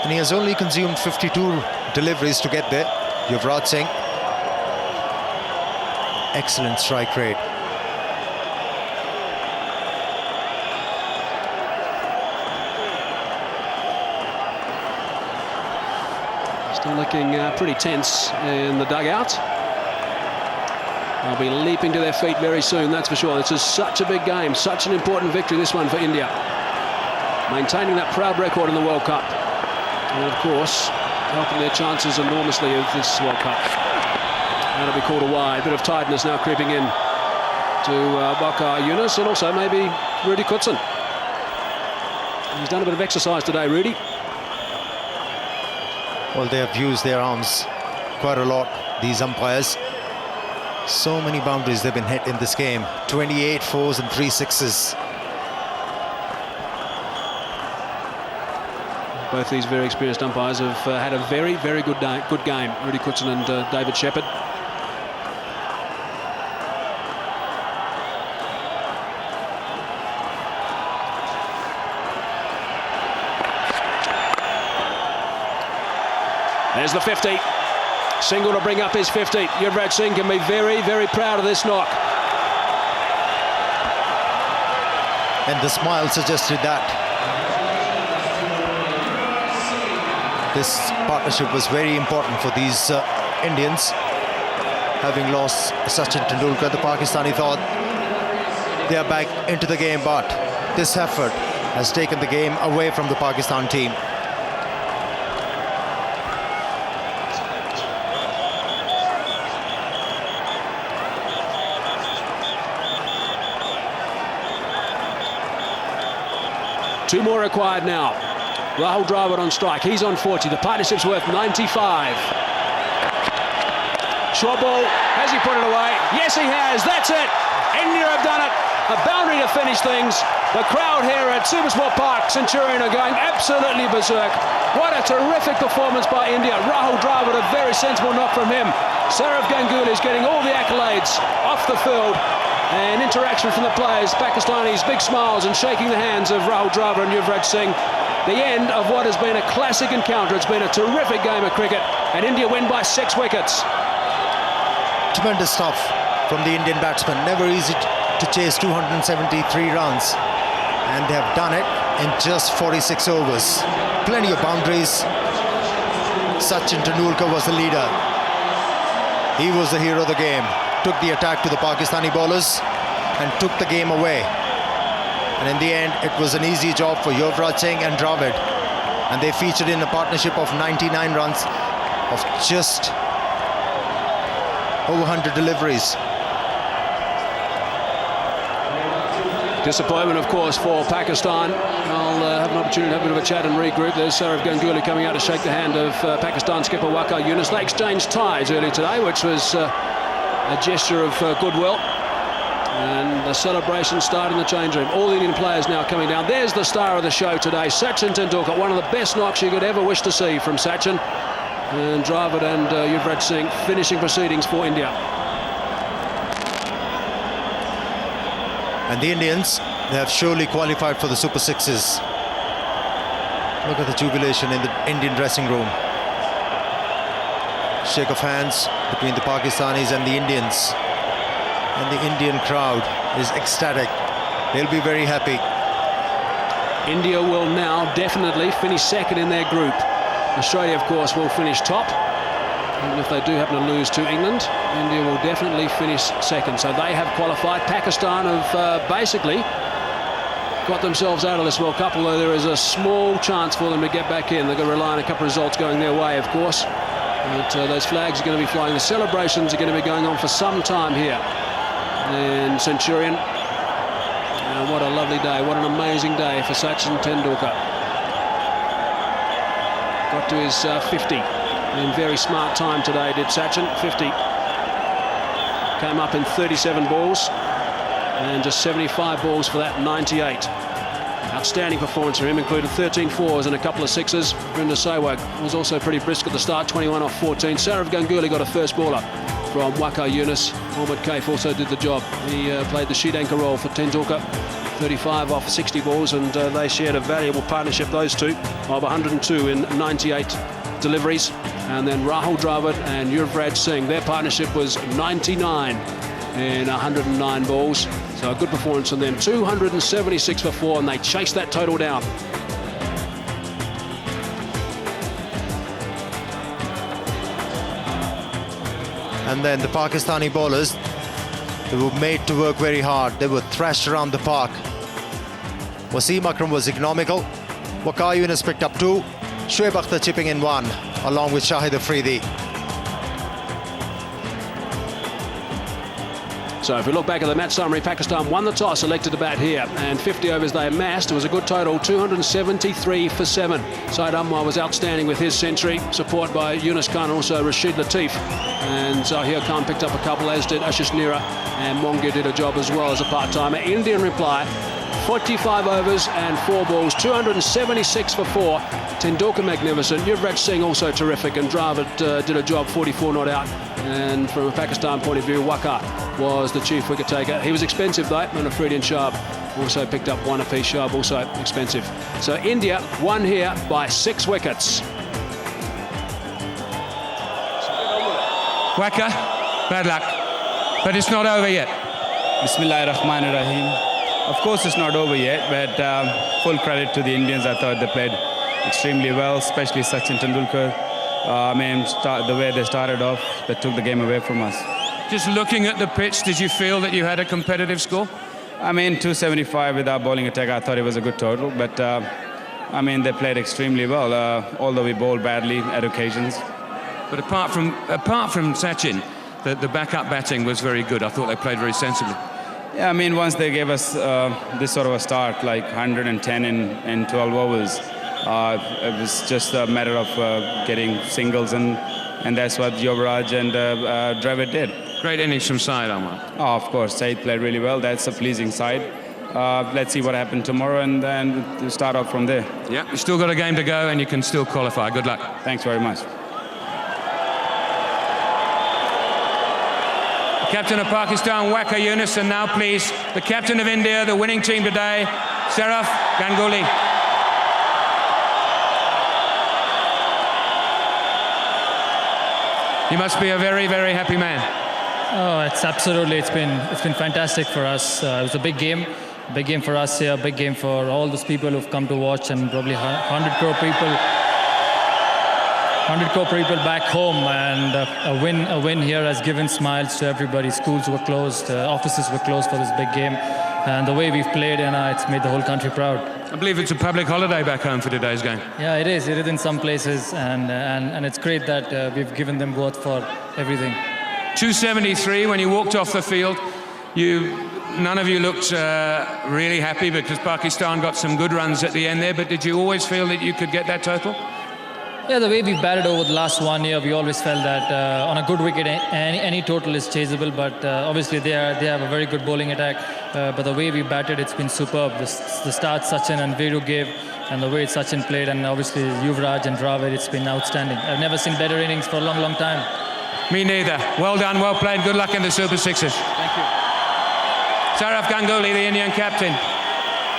And he has only consumed 52 deliveries to get there. Yuvraj Singh. Excellent strike rate. Still looking pretty tense in the dugout. They'll be leaping to their feet very soon, that's for sure. This is such a big game, such an important victory, this one for India. Maintaining that proud record in the World Cup. And of course, helping their chances enormously of this World Cup. That'll be called a wide. Bit of tiredness now creeping in to Waqar Younis and also maybe Rudy Koetsen. He's done a bit of exercise today, Rudy. Well, they have used their arms quite a lot, these umpires. So many boundaries they've been hit in this game. 28 fours and 3 sixes. Both these very experienced umpires have had a very, very good game. Rudy Koetsen and David Shepherd. There's the 50. Single to bring up his 50. Yuvraj Singh can be very, very proud of this knock. And the smile suggested that. This partnership was very important for these Indians. Having lost Sachin Tenndulkar, the Pakistani thought they are back into the game, but this effort has taken the game away from the Pakistan team. Two more required now. Rahul Dravid on strike. He's on 40. The partnership's worth 95. Short ball. Has he put it away? Yes, he has. That's it. India have done it. A boundary to finish things. The crowd here at Supersport Park, Centurion, are going absolutely berserk. What a terrific performance by India. Rahul Dravid, a very sensible knock from him. Saurav Ganguly is getting all the accolades off the field. And interaction from the players, Pakistanis, big smiles and shaking the hands of Rahul Dravid and Yuvraj Singh. The end of what has been a classic encounter. It's been a terrific game of cricket, and India win by 6 wickets. Tremendous stuff from the Indian batsmen. Never easy to chase 273 runs, and they have done it in just 46 overs. Plenty of boundaries. Sachin Tenndulkar was the leader. He was the hero of the game. Took the attack to the Pakistani bowlers and took the game away. And in the end, it was an easy job for Yuvraj Singh and Dravid. And they featured in a partnership of 99 runs of just over 100 deliveries. Disappointment, of course, for Pakistan. I'll have an opportunity to have a bit of a chat and regroup. There's Saurav Ganguly coming out to shake the hand of Pakistan skipper Waqar Younis. They exchanged ties earlier today, which was a gesture of goodwill. And the celebration started in the change room. All the Indian players now coming down. There's the star of the show today, Sachin Tenndulkar. One of the best knocks you could ever wish to see from Sachin. And Dravid and Yuvraj Singh finishing proceedings for India. And the Indians, they have surely qualified for the Super Sixes. Look at the jubilation in the Indian dressing room. Shake of hands between the Pakistanis and the Indians. And the Indian crowd is ecstatic. They'll be very happy. India will now definitely finish second in their group. Australia, of course, will finish top. Even if they do happen to lose to England, India will definitely finish second. So they have qualified. Pakistan have basically got themselves out of this World Cup, although there is a small chance for them to get back in. They're going to rely on a couple of results going their way, of course. But those flags are going to be flying. The celebrations are going to be going on for some time here in Centurion. And what a lovely day. What an amazing day for Sachin Tenndulkar. Got to his 50 in very smart time today, did Sachin. 50. Came up in 37 balls and just 75 balls for that 98. Outstanding performance for him, included 13 fours and a couple of sixes. Vrinder Sehwag was also pretty brisk at the start, 21 off 14. Saurav Ganguly got a first ball up from Waka Yunus. Mohammad Kaif also did the job. He played the sheet anchor role for Tenndulkar. 35 off 60 balls, and they shared a valuable partnership, those two, of 102 in 98 deliveries. And then Rahul Dravid and Yuvraj Singh, their partnership was 99 in 109 balls. So a good performance from them. 276 for 4, and they chased that total down. And then the Pakistani bowlers, they were made to work very hard. They were thrashed around the park. Wasim Akram was economical. Waka Yunus picked up 2. Shoaib Akhtar chipping in 1, along with Shahid Afridi. So if we look back at the match summary, Pakistan won the toss, elected to bat here, and 50 overs they amassed. It was a good total, 273 for 7. Syed Anwar was outstanding with his century, support by Yunus Khan and also Rashid Latif. And Zahir Khan picked up a couple, as did Ashish Nira, and Mongia did a job as well as a part-timer. Indian reply, 45 overs and 4 balls, 276 for 4. Tenndulkar magnificent, Yuvraj Singh also terrific, and Dravid did a job, 44 not out. And from a Pakistan point of view, Waka was the chief wicket taker. He was expensive though, and Afridi and Shab also picked up 1 apiece. Shab also expensive. So India won here by 6 wickets. Waka, bad luck, but it's not over yet. Bismillahirrahmanirrahim. Of course it's not over yet, but full credit to the Indians. I thought they played extremely well, especially Sachin Tenndulkar. The way they started off, they took the game away from us. Just looking at the pitch, did you feel that you had a competitive score? 275 with our bowling attack, I thought it was a good total, but they played extremely well, although we bowled badly at occasions. But apart from Sachin, the backup batting was very good. I thought they played very sensibly. Yeah, once they gave us this sort of a start, like 110 in 12 overs, it was just a matter of getting singles, and that's what Yuvraj and Dravid did. Great innings from Syed Anwar. Oh, of course, Syed played really well. That's a pleasing side. Let's see what happened tomorrow, and then to start off from there. Yeah, you still got a game to go, and you can still qualify. Good luck. Thanks very much. Captain of Pakistan, Waka Yunus, and now please, the captain of India, the winning team today, Saurav Ganguly. You must be a very, very happy man. Oh, it's absolutely. It's been fantastic for us. It was a big game for us here, big game for all those people who've come to watch, and probably 100 crore people back home. And a win here has given smiles to everybody. Schools were closed, offices were closed for this big game, and the way we've played, it's made the whole country proud. I believe it's a public holiday back home for today's game. Yeah, it is. It is in some places, and it's great that we've given them worth for everything. 273 when you walked off the field. None of you looked really happy because Pakistan got some good runs at the end there, but did you always feel that you could get that total? Yeah, the way we've batted over the last 1 year, we always felt that on a good wicket, any total is chaseable. But obviously, they have a very good bowling attack. But the way we batted, it's been superb. The start Sachin and Veeru gave, and the way Sachin played, and obviously Yuvraj and Dravid, it's been outstanding. I've never seen better innings for a long, long time. Me neither. Well done, well played. Good luck in the Super Sixes. Thank you. Saurav Ganguly, the Indian captain.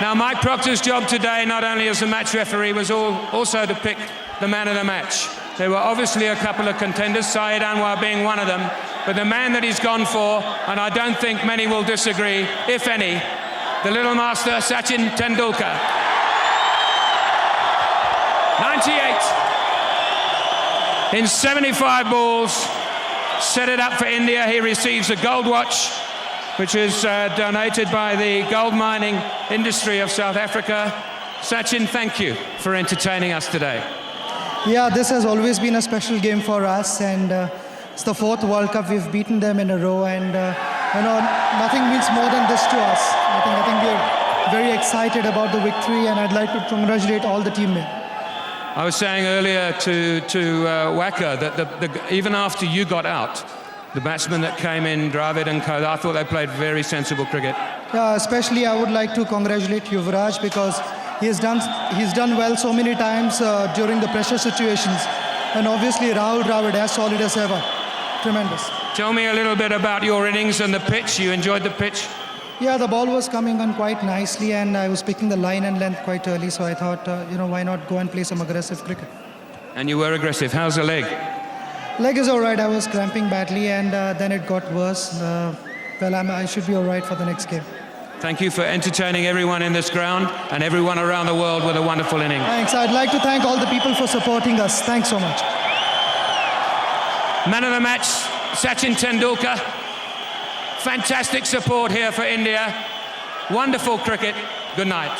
Now, Mike Proctor's job today, not only as the match referee, was also to pick the man of the match. There were obviously a couple of contenders, Syed Anwar being one of them, but the man that he's gone for, and I don't think many will disagree, if any, the little master, Sachin Tenndulkar. 98 in 75 balls, set it up for India. He receives a gold watch, which is donated by the gold mining industry of South Africa. Sachin, thank you for entertaining us today. Yeah, this has always been a special game for us, and it's the 4th World Cup. We've beaten them in a row, and nothing means more than this to us. I think we're very excited about the victory, and I'd like to congratulate all the teammates. I was saying earlier to Waka that even after you got out, the batsmen that came in, Dravid and Co, I thought they played very sensible cricket. Yeah, especially I would like to congratulate Yuvraj, because he's done well so many times during the pressure situations, and obviously Rahul Dravid as solid as ever. Tremendous. Tell me a little bit about your innings and the pitch. You enjoyed the pitch? Yeah, the ball was coming on quite nicely, and I was picking the line and length quite early, so I thought, why not go and play some aggressive cricket. And you were aggressive. How's the leg? Leg is all right. I was cramping badly, and then it got worse. I should be all right for the next game. Thank you for entertaining everyone in this ground and everyone around the world with a wonderful inning. Thanks. I'd like to thank all the people for supporting us. Thanks so much. Man of the match, Sachin Tenndulkar. Fantastic support here for India. Wonderful cricket. Good night.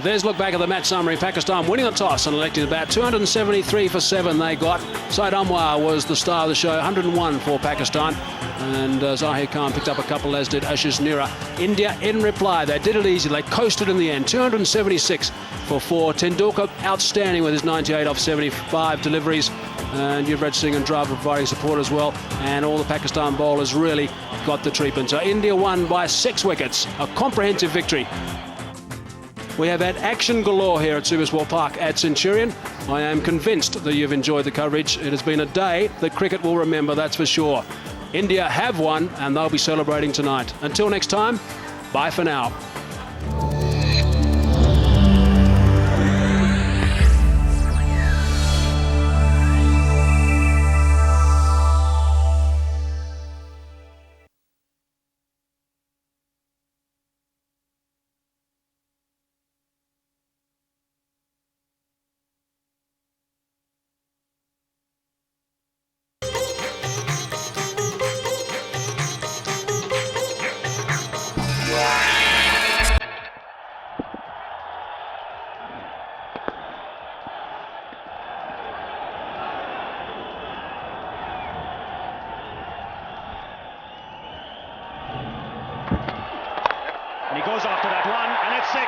There's a look back at the match summary. Pakistan winning the toss and electing about 273 for 7 they got. Saeed Anwar was the star of the show, 101 for Pakistan. And Zahir Khan picked up a couple, as did Ashish Nehra. India in reply, they did it easy. They coasted in the end, 276 for 4. Tendulkar outstanding with his 98 off 75 deliveries. And Yuvraj Singh and Dravid providing support as well. And all the Pakistan bowlers really got the treatment. So India won by 6 wickets, a comprehensive victory. We have had action galore here at Supersport Park at Centurion. I am convinced that you've enjoyed the coverage. It has been a day that cricket will remember, that's for sure. India have won and they'll be celebrating tonight. Until next time, bye for now. And he goes after that one, and it's 6.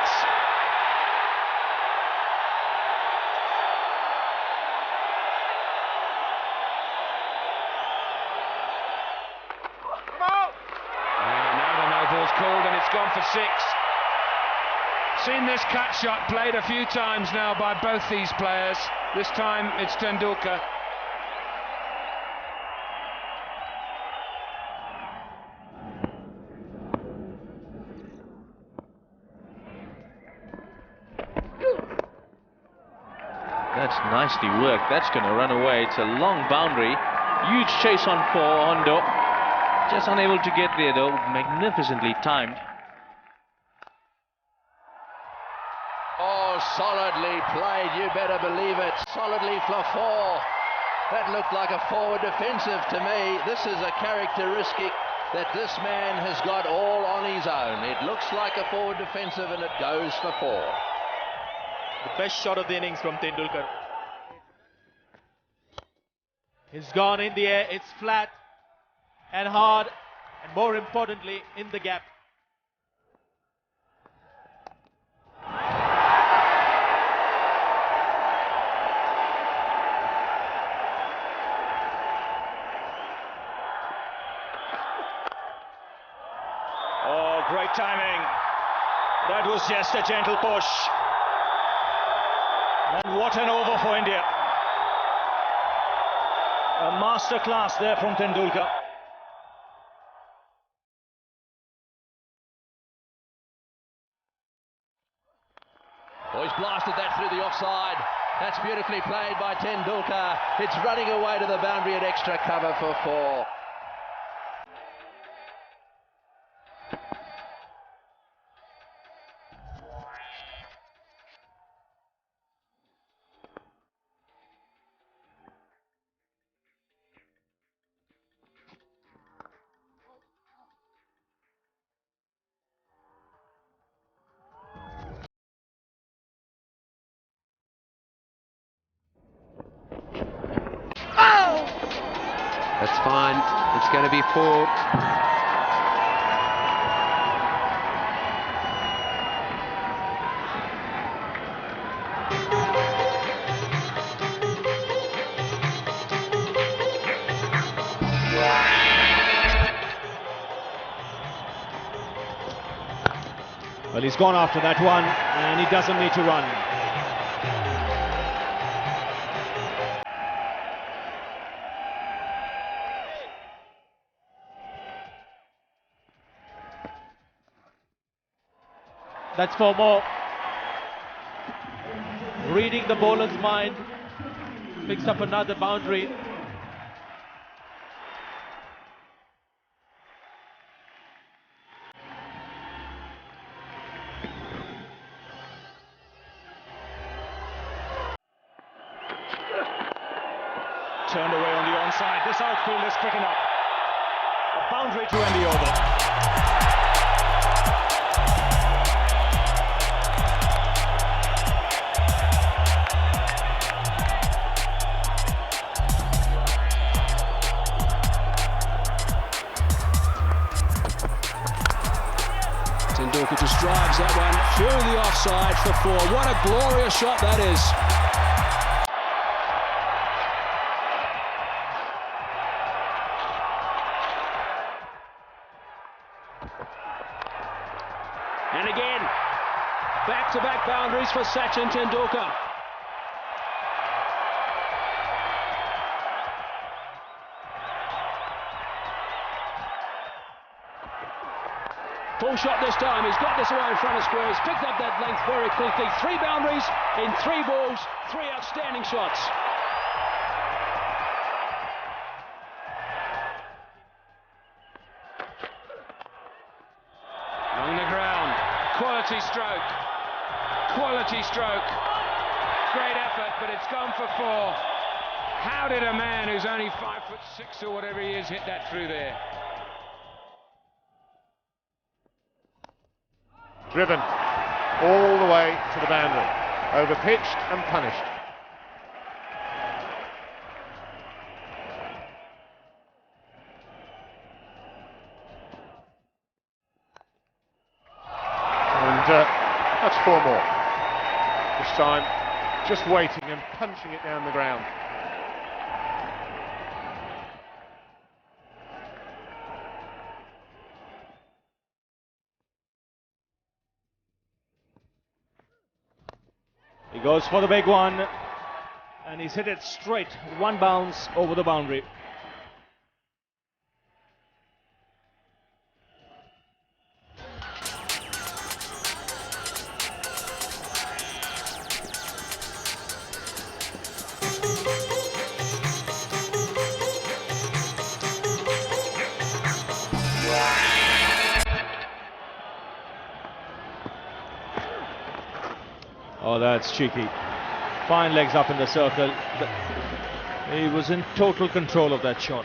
Now the no ball's called and it's gone for 6. Seen this cut shot played a few times now by both these players. This time it's Tendulkar. That's nicely worked. That's going to run away. It's a long boundary. Huge chase on 4, Hondo. Just unable to get there though. Magnificently timed. Oh, solidly played. You better believe it. Solidly for 4. That looked like a forward defensive to me. This is a characteristic that this man has got all on his own. It looks like a forward defensive and it goes for 4. The best shot of the innings from Tendulkar. It's gone in the air, it's flat and hard, and more importantly, in the gap. Oh, great timing. That was just a gentle push. And what an over for India. A master class there from Tendulkar. Oh, he's blasted that through the offside. That's beautifully played by Tendulkar. It's running away to the boundary at extra cover for 4. That's fine. It's going to be 4. Well, he's gone after that one and he doesn't need to run. That's 4 more. Reading the bowler's mind, picks up another boundary. Turned away on the onside. This outfield is quick enough. A boundary to end the over. Tenndulkar just drives that one through the offside for 4. What a glorious shot that is. And again, back-to-back boundaries for Sachin Tenndulkar. Full shot this time. He's got this away in front of square. He's picked up that length very quickly. 3 boundaries in 3 balls. 3 outstanding shots. On the ground. Quality stroke. Quality stroke. Great effort, but it's gone for 4. How did a man who's only 5'6" or whatever he is hit that through there? Driven all the way to the boundary, over-pitched and punished. And that's 4 more. This time, just waiting and punching it down the ground. He goes for the big one, and he's hit it straight, 1 bounce over the boundary. Oh, that's cheeky. Fine legs up in the circle. He was in total control of that shot.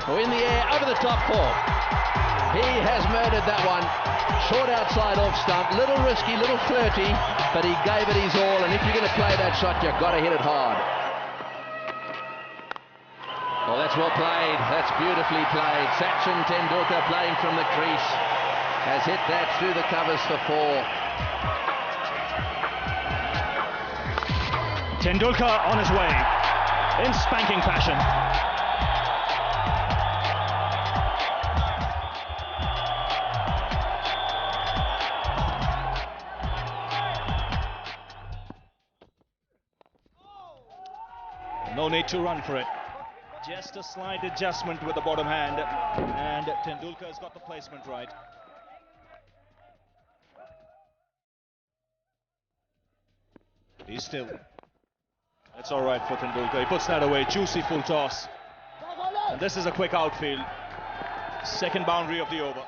Oh, in the air, over the top 4. He has murdered that one. Short outside off stump. Little risky, little flirty, but he gave it his all. And if you're going to play that shot, you've got to hit it hard. Oh, that's well played. That's beautifully played. Sachin Tenndulkar playing from the crease has hit that through the covers for 4. Tenndulkar on his way in spanking fashion. No need to run for it. Just a slight adjustment with the bottom hand, and Tenndulkar's got the placement right. He's still. That's all right for Tenndulkar. He puts that away. Juicy full toss. And this is a quick outfield. Second boundary of the over.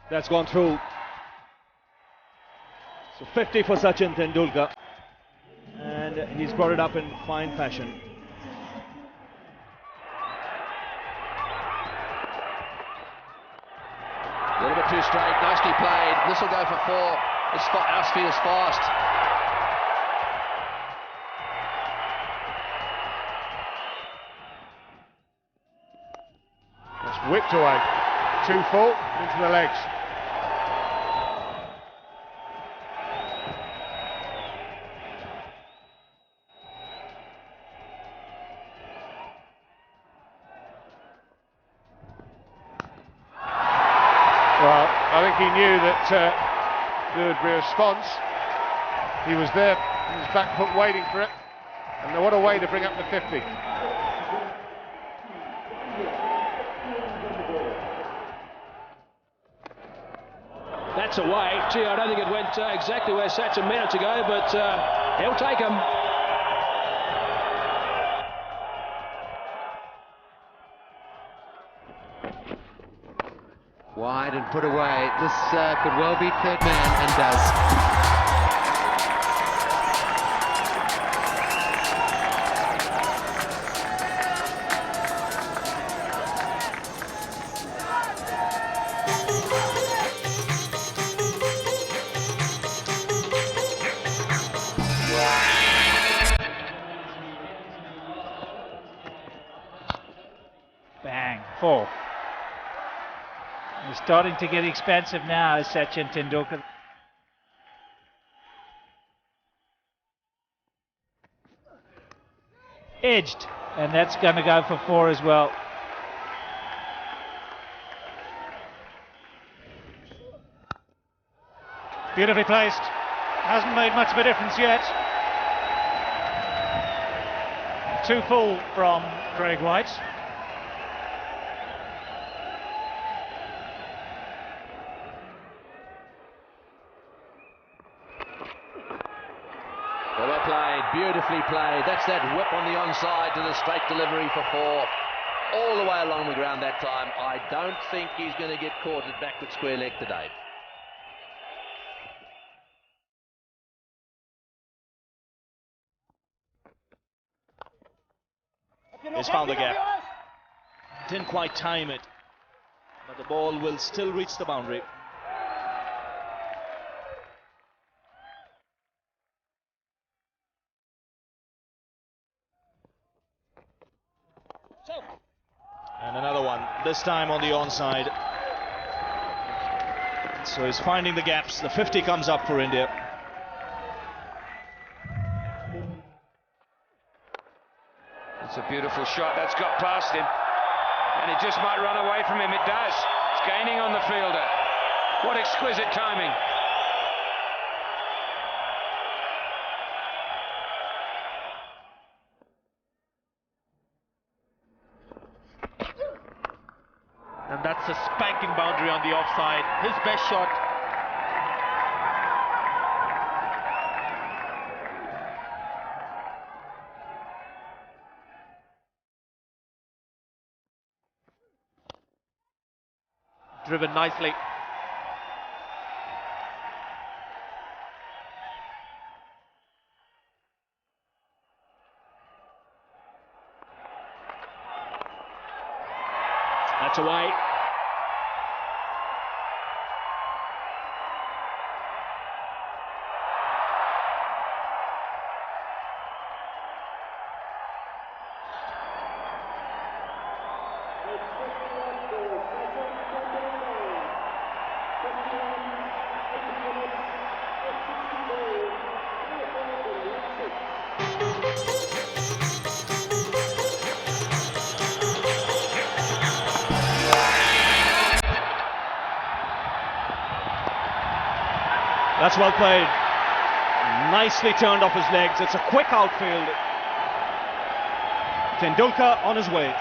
That's gone through. So 50 for Sachin Tenndulkar. And he's brought it up in fine fashion. A little bit too straight, nicely played. This will go for 4. This outfield's fast. That's whipped away. 2 full into the legs. Well, I think he knew that there would be a response. He was there, his back foot waiting for it, and what a way to bring up the 50. That's away. Gee, I don't think it went exactly where Sachin meant it to go, but he'll take him. Wide and put away. This could well be third man, and does. Bang, 4. He's starting to get expensive now, is Sachin Tenndulkar. Edged, and that's going to go for 4 as well. Beautifully placed. Hasn't made much of a difference yet. 2 full from Craig White. Well played, beautifully played. That's that whip on the onside to the straight delivery for 4. All the way along the ground that time. I don't think he's going to get caught at backward square leg today. He's found the gap. Didn't quite time it, but the ball will still reach the boundary. And another one, this time on the onside. So he's finding the gaps. The 50 comes up for India. It's a beautiful shot. That's got past him. And it just might run away from him. It does. It's gaining on the fielder. What exquisite timing. And that's a spanking boundary on the offside. His best shot. Driven nicely. That's away. That's well played. Nicely turned off his legs. It's a quick outfield. Tenndulkar on his way.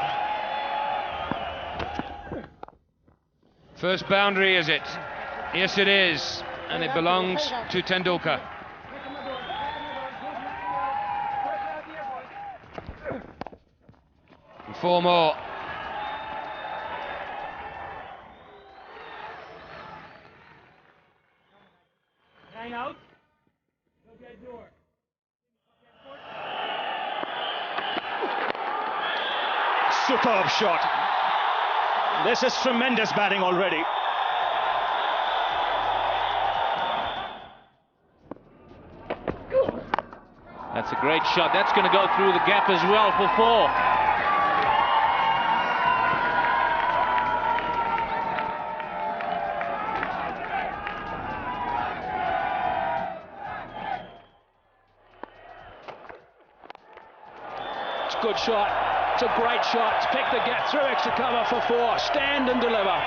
First boundary, is it? Yes, it is. And it belongs to Tenndulkar. And 4 more. Hang out. Superb shot. This is tremendous batting already. That's a great shot. That's going to go through the gap as well for 4. Good shot. It's a great shot. It's picked the gap through extra cover for 4. Stand and deliver.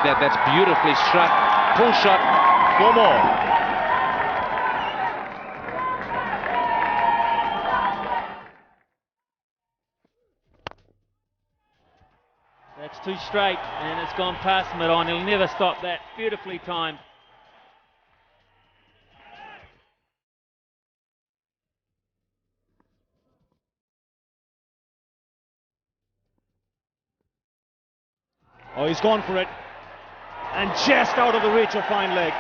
that. That's beautifully struck. Pull shot. 4 more. That's 2 straight, and it's gone past mid-on. He'll never stop that. Beautifully timed. Oh, he's gone for it. And just out of the reach of fine leg.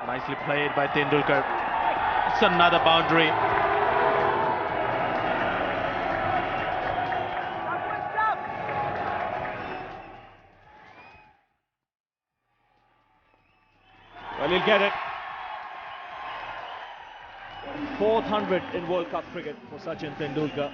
Nicely played by Tenndulkar. It's another boundary. Well, he'll get it. 400 in World Cup cricket for Sachin Tenndulkar.